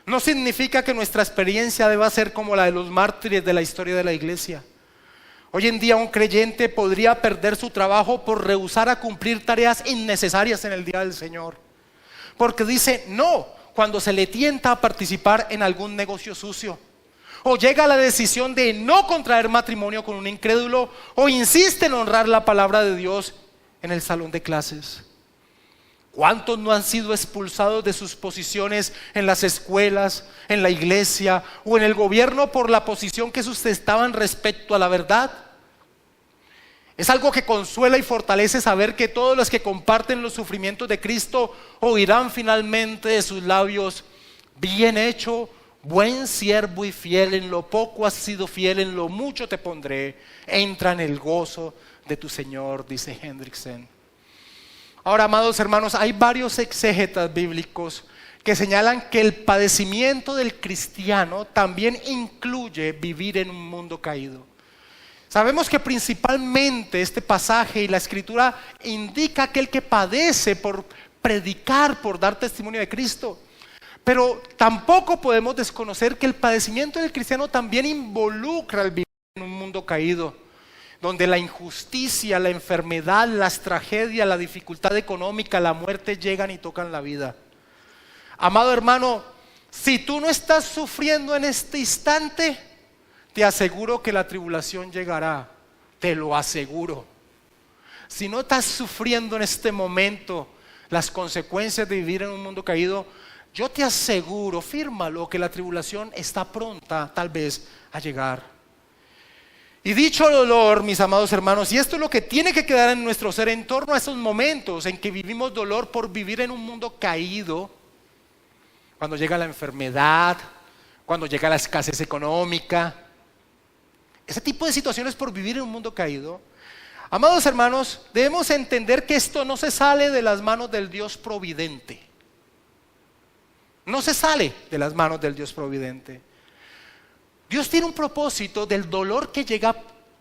No significa que nuestra experiencia deba ser como la de los mártires de la historia de la iglesia. Hoy en día un creyente podría perder su trabajo por rehusar a cumplir tareas innecesarias en el día del Señor, porque dice no cuando se le tienta a participar en algún negocio sucio, o llega a la decisión de no contraer matrimonio con un incrédulo, o insiste en honrar la palabra de Dios en el salón de clases. ¿Cuántos no han sido expulsados de sus posiciones en las escuelas, en la iglesia o en el gobierno por la posición que sustentaban respecto a la verdad? Es algo que consuela y fortalece saber que todos los que comparten los sufrimientos de Cristo oirán finalmente de sus labios: bien hecho, buen siervo y fiel, en lo poco has sido fiel, en lo mucho te pondré, entra en el gozo de tu Señor, dice Hendrickson. Ahora, amados hermanos, hay varios exégetas bíblicos que señalan que el padecimiento del cristiano también incluye vivir en un mundo caído. Sabemos que principalmente este pasaje y la escritura indica aquel que padece por predicar, por dar testimonio de Cristo. Pero tampoco podemos desconocer que el padecimiento del cristiano también involucra el vivir en un mundo caído, donde la injusticia, la enfermedad, las tragedias, la dificultad económica, la muerte llegan y tocan la vida. Amado hermano, si tú no estás sufriendo en este instante, te aseguro que la tribulación llegará, te lo aseguro. Si no estás sufriendo en este momento las consecuencias de vivir en un mundo caído, yo te aseguro, fírmalo, que la tribulación está pronta tal vez a llegar. Y dicho dolor, mis amados hermanos, y esto es lo que tiene que quedar en nuestro ser en torno a esos momentos en que vivimos dolor por vivir en un mundo caído, cuando llega la enfermedad, cuando llega la escasez económica, ese tipo de situaciones por vivir en un mundo caído. Amados hermanos, debemos entender que esto no se sale de las manos del Dios providente. No se sale de las manos del Dios providente. Dios tiene un propósito del dolor que llega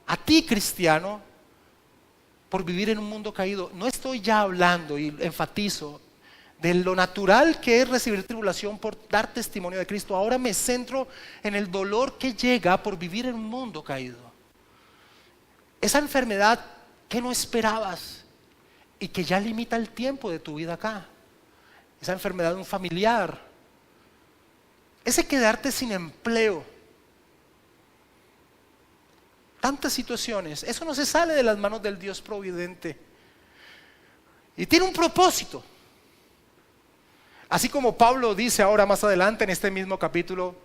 a ti, cristiano, por vivir en un mundo caído. No estoy ya hablando, y enfatizo, de lo natural que es recibir tribulación por dar testimonio de Cristo. Ahora me centro en el dolor que llega por vivir en un mundo caído. Esa enfermedad que no esperabas y que ya limita el tiempo de tu vida acá. Esa enfermedad de un familiar. Ese quedarte sin empleo. Tantas situaciones, eso no se sale de las manos del Dios providente. Y tiene un propósito. Así como Pablo dice ahora más adelante en este mismo capítulo: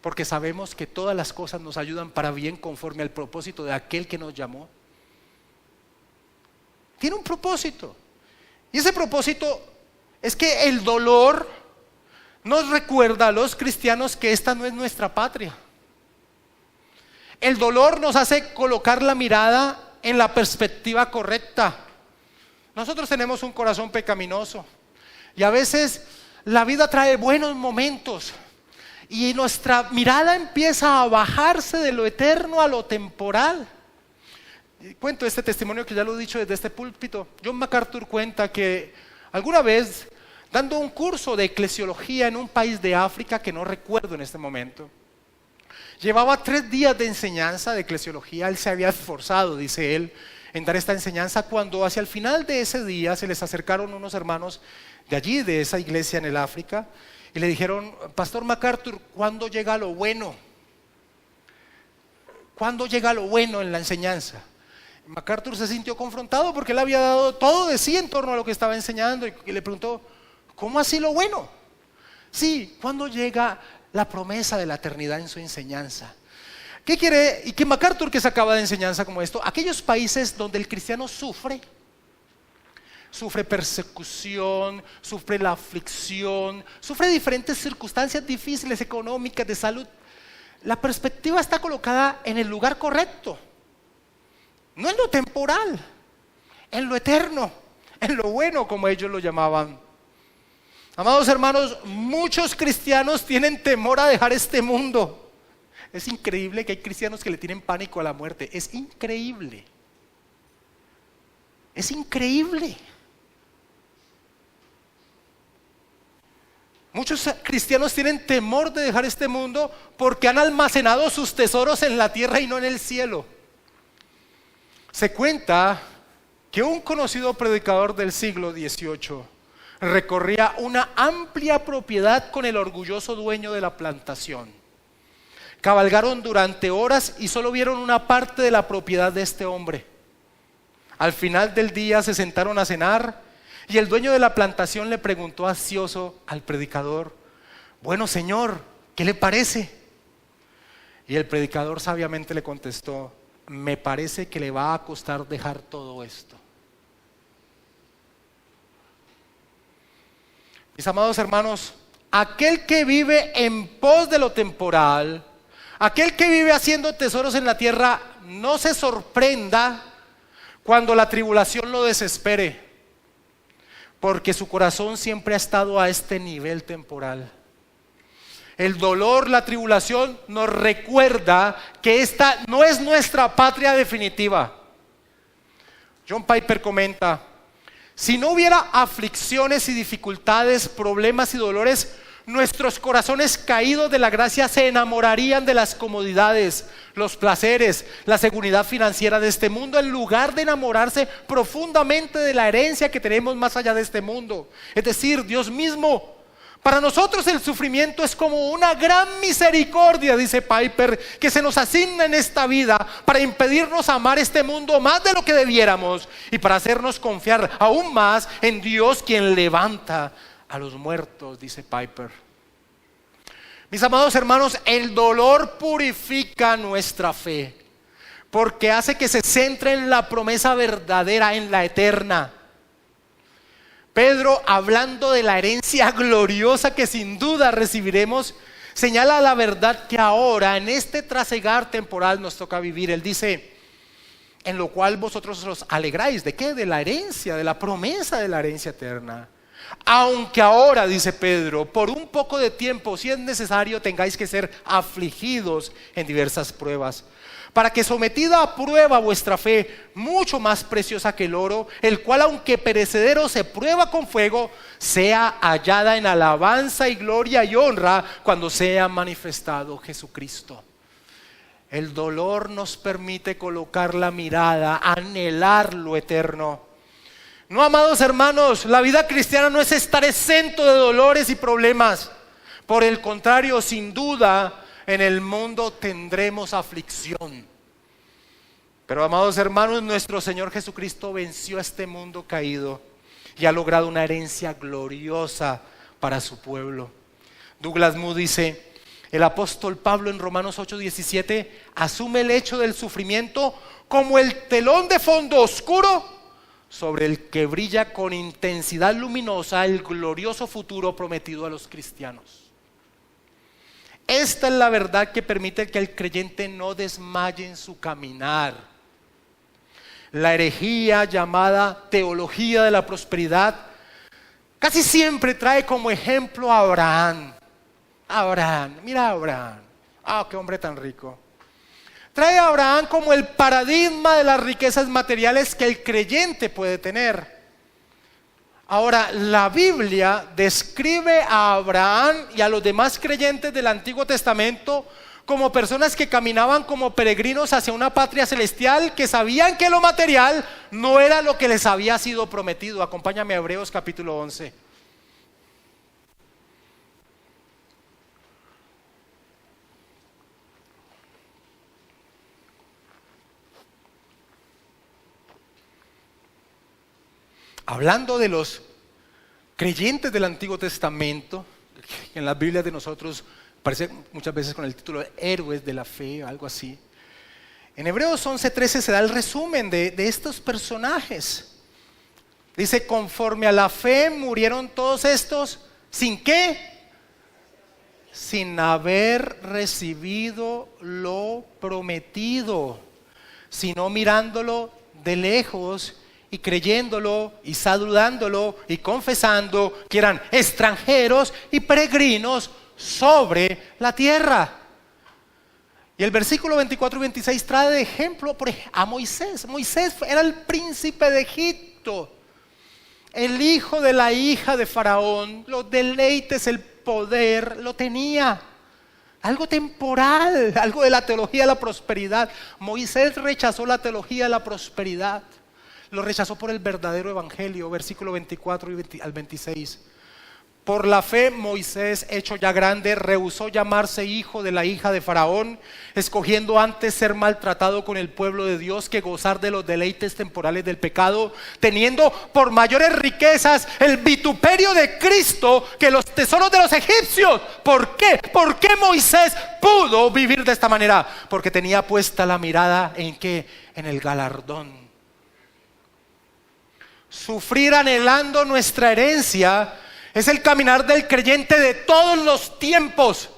porque sabemos que todas las cosas nos ayudan para bien conforme al propósito de aquel que nos llamó. Tiene un propósito. Y ese propósito es que el dolor nos recuerda a los cristianos que esta no es nuestra patria. El dolor nos hace colocar la mirada en la perspectiva correcta. Nosotros tenemos un corazón pecaminoso y a veces la vida trae buenos momentos y nuestra mirada empieza a bajarse de lo eterno a lo temporal. Y cuento este testimonio que ya lo he dicho desde este púlpito. John MacArthur cuenta que alguna vez, dando un curso de eclesiología en un país de África que no recuerdo en este momento, llevaba 3 días de enseñanza de eclesiología. Él se había esforzado, dice él, en dar esta enseñanza, cuando hacia el final de ese día se les acercaron unos hermanos de allí, de esa iglesia en el África, y le dijeron: Pastor MacArthur, ¿cuándo llega lo bueno? ¿Cuándo llega lo bueno en la enseñanza? MacArthur se sintió confrontado porque él había dado todo de sí en torno a lo que estaba enseñando, y le preguntó: ¿cómo así lo bueno? Sí, ¿cuándo llega la promesa de la eternidad en su enseñanza? ¿Qué quiere? Y que MacArthur, que sacaba de enseñanza como esto, aquellos países donde el cristiano sufre, sufre persecución, sufre la aflicción, sufre diferentes circunstancias difíciles, económicas, de salud, la perspectiva está colocada en el lugar correcto, no en lo temporal, en lo eterno, en lo bueno, como ellos lo llamaban. Amados hermanos, muchos cristianos tienen temor a dejar este mundo. Es increíble que hay cristianos que le tienen pánico a la muerte. Es increíble. Es increíble. Muchos cristianos tienen temor de dejar este mundo porque han almacenado sus tesoros en la tierra y no en el cielo. Se cuenta que un conocido predicador del siglo XVIII recorría una amplia propiedad con el orgulloso dueño de la plantación. Cabalgaron durante horas y solo vieron una parte de la propiedad de este hombre. Al final del día se sentaron a cenar y el dueño de la plantación le preguntó ansioso al predicador: bueno, señor, ¿qué le parece? Y el predicador sabiamente le contestó: me parece que le va a costar dejar todo esto. Mis amados hermanos, aquel que vive en pos de lo temporal, aquel que vive haciendo tesoros en la tierra, no se sorprenda cuando la tribulación lo desespere, porque su corazón siempre ha estado a este nivel temporal. El dolor, la tribulación nos recuerda que esta no es nuestra patria definitiva. John Piper comenta: si no hubiera aflicciones y dificultades, problemas y dolores, nuestros corazones caídos de la gracia se enamorarían de las comodidades, los placeres, la seguridad financiera de este mundo, en lugar de enamorarse profundamente de la herencia que tenemos más allá de este mundo, es decir, Dios mismo. Para nosotros el sufrimiento es como una gran misericordia, dice Piper, que se nos asigna en esta vida para impedirnos amar este mundo más de lo que debiéramos y para hacernos confiar aún más en Dios, quien levanta a los muertos, dice Piper. Mis amados hermanos, el dolor purifica nuestra fe porque hace que se centre en la promesa verdadera, en la eterna. Pedro, hablando de la herencia gloriosa que sin duda recibiremos, señala la verdad que ahora en este trasegar temporal nos toca vivir. Él dice: en lo cual vosotros os alegráis. ¿De qué? De la herencia, de la promesa de la herencia eterna. Aunque ahora, dice Pedro, por un poco de tiempo, si es necesario, tengáis que ser afligidos en diversas pruebas, para que sometida a prueba vuestra fe, mucho más preciosa que el oro, el cual aunque perecedero se prueba con fuego, sea hallada en alabanza y gloria y honra cuando sea manifestado Jesucristo. El dolor nos permite colocar la mirada, anhelar lo eterno. No, amados hermanos, la vida cristiana no es estar exento de dolores y problemas. Por el contrario, sin duda, en el mundo tendremos aflicción. Pero, amados hermanos, nuestro Señor Jesucristo venció a este mundo caído y ha logrado una herencia gloriosa para su pueblo. Douglas Moo dice: el apóstol Pablo en Romanos 8:17 asume el hecho del sufrimiento como el telón de fondo oscuro sobre el que brilla con intensidad luminosa el glorioso futuro prometido a los cristianos. Esta es la verdad que permite que el creyente no desmaye en su caminar. La herejía llamada teología de la prosperidad casi siempre trae como ejemplo a Abraham. Mira a Abraham. Qué hombre tan rico. Trae a Abraham como el paradigma de las riquezas materiales que el creyente puede tener. Ahora, la Biblia describe a Abraham y a los demás creyentes del Antiguo Testamento como personas que caminaban como peregrinos hacia una patria celestial, que sabían que lo material no era lo que les había sido prometido. Acompáñame a Hebreos capítulo 11. Hablando de los creyentes del Antiguo Testamento, en las Biblias de nosotros aparece muchas veces con el título de héroes de la fe, algo así. En Hebreos 11:13 se da el resumen de estos personajes. Dice, conforme a la fe murieron todos estos, ¿sin qué? Sin haber recibido lo prometido, sino mirándolo de lejos y creyéndolo y saludándolo y confesando que eran extranjeros y peregrinos sobre la tierra. Y el versículo 24 y 26 trae de ejemplo a Moisés. Moisés era el príncipe de Egipto, el hijo de la hija de Faraón. Los deleites, el poder lo tenía. Algo temporal, algo de la teología de la prosperidad. Moisés rechazó la teología de la prosperidad. Lo rechazó por el verdadero evangelio, versículo 24 al 26. Por la fe Moisés, hecho ya grande, rehusó llamarse hijo de la hija de Faraón, escogiendo antes ser maltratado con el pueblo de Dios que gozar de los deleites temporales del pecado, teniendo por mayores riquezas el vituperio de Cristo que los tesoros de los egipcios. ¿Por qué? ¿Por qué Moisés pudo vivir de esta manera? Porque tenía puesta la mirada ¿en qué? En el galardón. Sufrir anhelando nuestra herencia es el caminar del creyente de todos los tiempos.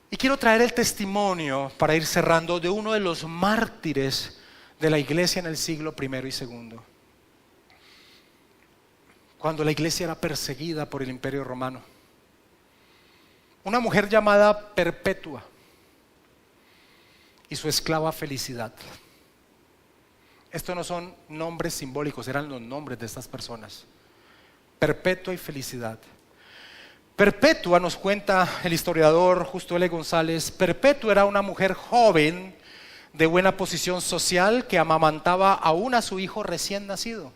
Y quiero traer el testimonio, para ir cerrando, de uno de los mártires de la iglesia en el siglo I y II. Cuando la iglesia era perseguida por el Imperio Romano. Una mujer llamada Perpetua y su esclava Felicidad. Estos no son nombres simbólicos, eran los nombres de estas personas. Perpetua y Felicidad. Perpetua, nos cuenta el historiador Justo L. González, Perpetua era una mujer joven de buena posición social que amamantaba aún a su hijo recién nacido.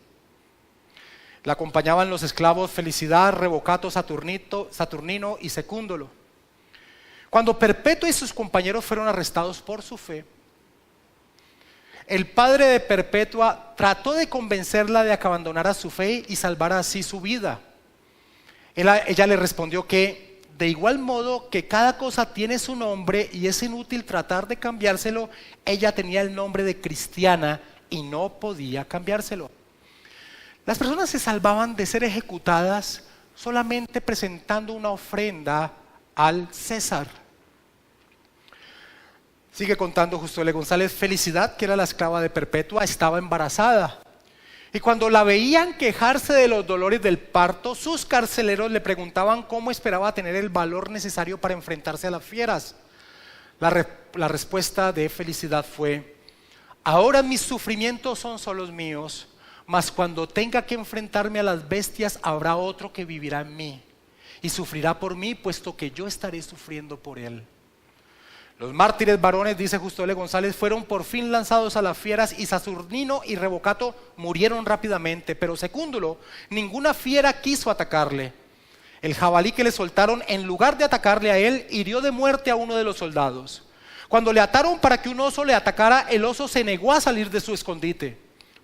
La acompañaban los esclavos Felicidad, Revocato, Saturnino y Secúndolo. Cuando Perpetua y sus compañeros fueron arrestados por su fe, el padre de Perpetua trató de convencerla de que abandonara su fe y salvara así su vida. Ella le respondió que de igual modo que cada cosa tiene su nombre y es inútil tratar de cambiárselo, ella tenía el nombre de cristiana y no podía cambiárselo. Las personas se salvaban de ser ejecutadas solamente presentando una ofrenda al César. Sigue contando Justo L. González, Felicidad, que era la esclava de Perpetua, estaba embarazada. Y cuando la veían quejarse de los dolores del parto, sus carceleros le preguntaban cómo esperaba tener el valor necesario para enfrentarse a las fieras. La respuesta de Felicidad fue: ahora mis sufrimientos son solos míos, mas cuando tenga que enfrentarme a las bestias habrá otro que vivirá en mí y sufrirá por mí, puesto que yo estaré sufriendo por él. Los mártires varones, dice Justo L. González, fueron por fin lanzados a las fieras y Saturnino y Revocato murieron rápidamente, pero Secúndulo, ninguna fiera quiso atacarle. El jabalí que le soltaron, en lugar de atacarle a él, hirió de muerte a uno de los soldados. Cuando le ataron para que un oso le atacara, el oso se negó a salir de su escondite.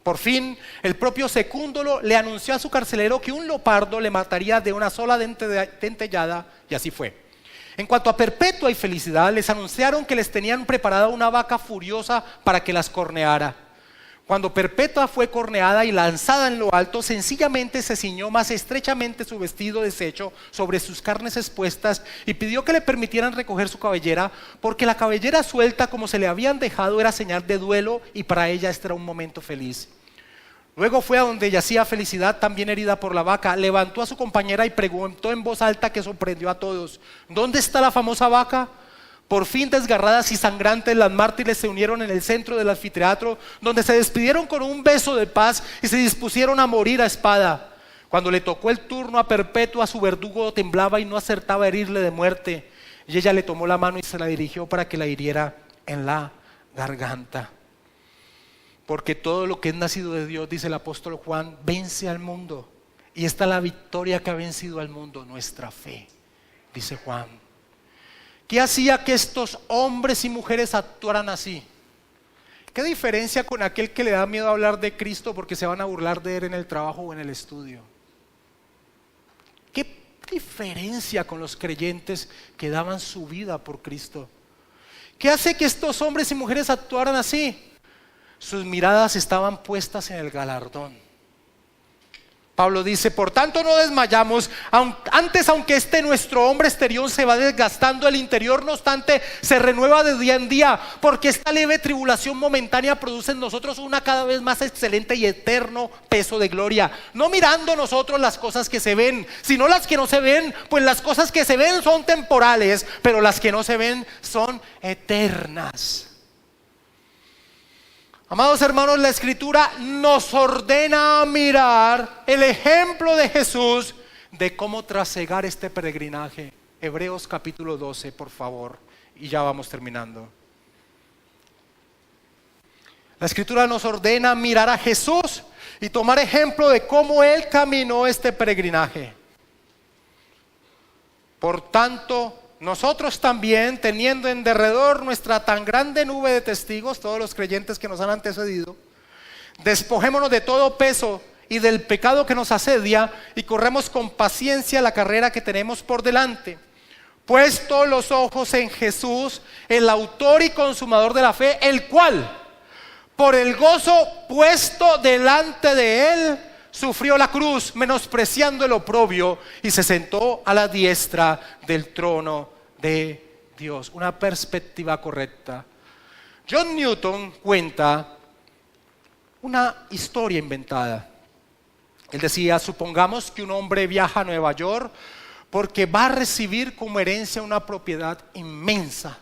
Por fin, el propio Secúndulo le anunció a su carcelero que un leopardo le mataría de una sola dentellada, y así fue. En cuanto a Perpetua y Felicidad, les anunciaron que les tenían preparada una vaca furiosa para que las corneara. Cuando Perpetua fue corneada y lanzada en lo alto, sencillamente se ciñó más estrechamente su vestido deshecho sobre sus carnes expuestas y pidió que le permitieran recoger su cabellera, porque la cabellera suelta como se le habían dejado era señal de duelo y para ella este era un momento feliz. Luego fue a donde yacía Felicidad, también herida por la vaca, levantó a su compañera y preguntó en voz alta que sorprendió a todos: ¿dónde está la famosa vaca? Por fin, desgarradas y sangrantes, las mártires se unieron en el centro del anfiteatro, donde se despidieron con un beso de paz y se dispusieron a morir a espada. Cuando le tocó el turno a Perpetua, su verdugo temblaba y no acertaba a herirle de muerte, y ella le tomó la mano y se la dirigió para que la hiriera en la garganta. Porque todo lo que es nacido de Dios, dice el apóstol Juan, vence al mundo. Y esta es la victoria que ha vencido al mundo, nuestra fe, dice Juan. ¿Qué hacía que estos hombres y mujeres actuaran así? ¿Qué diferencia con aquel que le da miedo hablar de Cristo porque se van a burlar de él en el trabajo o en el estudio? ¿Qué diferencia con los creyentes que daban su vida por Cristo? ¿Qué hace que estos hombres y mujeres actuaran así? sus miradas estaban puestas en el galardón. Pablo dice: por tanto no desmayamos, antes aunque nuestro hombre exterior se va desgastando, el interior no obstante se renueva de día en día, porque esta leve tribulación momentánea produce en nosotros una cada vez más excelente y eterno peso de gloria, no mirando nosotros las cosas que se ven, sino las que no se ven, pues las cosas que se ven son temporales, pero las que no se ven son eternas. Amados hermanos, la Escritura nos ordena mirar el ejemplo de Jesús de cómo trasegar este peregrinaje. Hebreos capítulo 12, por favor, y ya vamos terminando. La Escritura nos ordena mirar a Jesús y tomar ejemplo de cómo Él caminó este peregrinaje. Por tanto, nosotros también, teniendo en derredor nuestra tan grande nube de testigos, todos los creyentes que nos han antecedido, despojémonos de todo peso y del pecado que nos asedia y corremos con paciencia la carrera que tenemos por delante, puesto los ojos en Jesús, el autor y consumador de la fe, el cual, por el gozo puesto delante de él, sufrió la cruz, menospreciando el oprobio, y se sentó a la diestra del trono de Dios. Una perspectiva correcta. John Newton cuenta una historia inventada. Él decía: supongamos que un hombre viaja a Nueva York porque va a recibir como herencia una propiedad inmensa.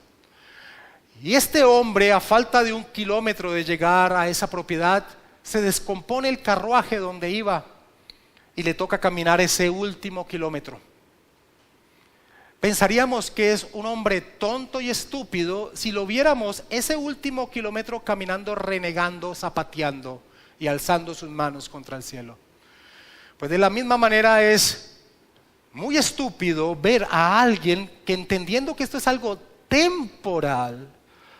Y este hombre, a falta de 1 kilómetro de llegar a esa propiedad, se descompone el carruaje donde iba y le toca caminar ese último kilómetro. Pensaríamos que es un hombre tonto y estúpido si lo viéramos ese último kilómetro caminando, renegando, zapateando y alzando sus manos contra el cielo. Pues de la misma manera es muy estúpido ver a alguien que, entendiendo que esto es algo temporal,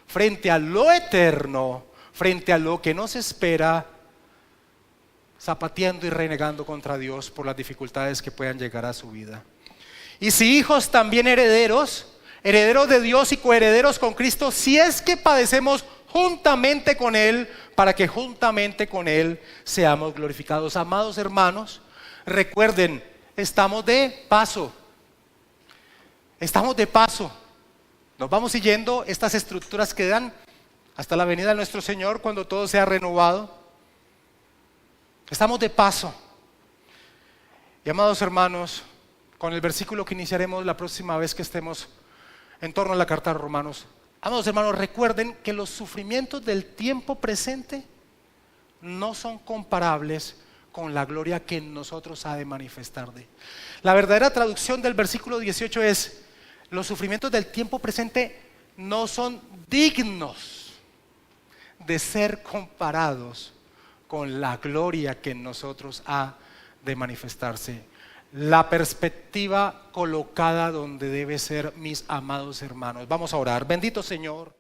frente a lo eterno, frente a lo que nos espera, zapateando y renegando contra Dios por las dificultades que puedan llegar a su vida. Y si hijos, también herederos, herederos de Dios y coherederos con Cristo, si es que padecemos juntamente con Él, para que juntamente con Él seamos glorificados. Amados hermanos, recuerden, estamos de paso. Estamos de paso. Nos vamos siguiendo estas estructuras que dan hasta la venida de nuestro Señor, cuando todo sea renovado. Estamos de paso. Y amados hermanos, con el versículo que iniciaremos la próxima vez que estemos en torno a la carta de Romanos, amados hermanos, recuerden que los sufrimientos del tiempo presente no son comparables con la gloria que en nosotros ha de manifestar. La verdadera traducción del versículo 18 es: los sufrimientos del tiempo presente no son dignos de ser comparados con la gloria que en nosotros ha de manifestarse. La perspectiva colocada donde debe ser, mis amados hermanos. Vamos a orar. Bendito Señor.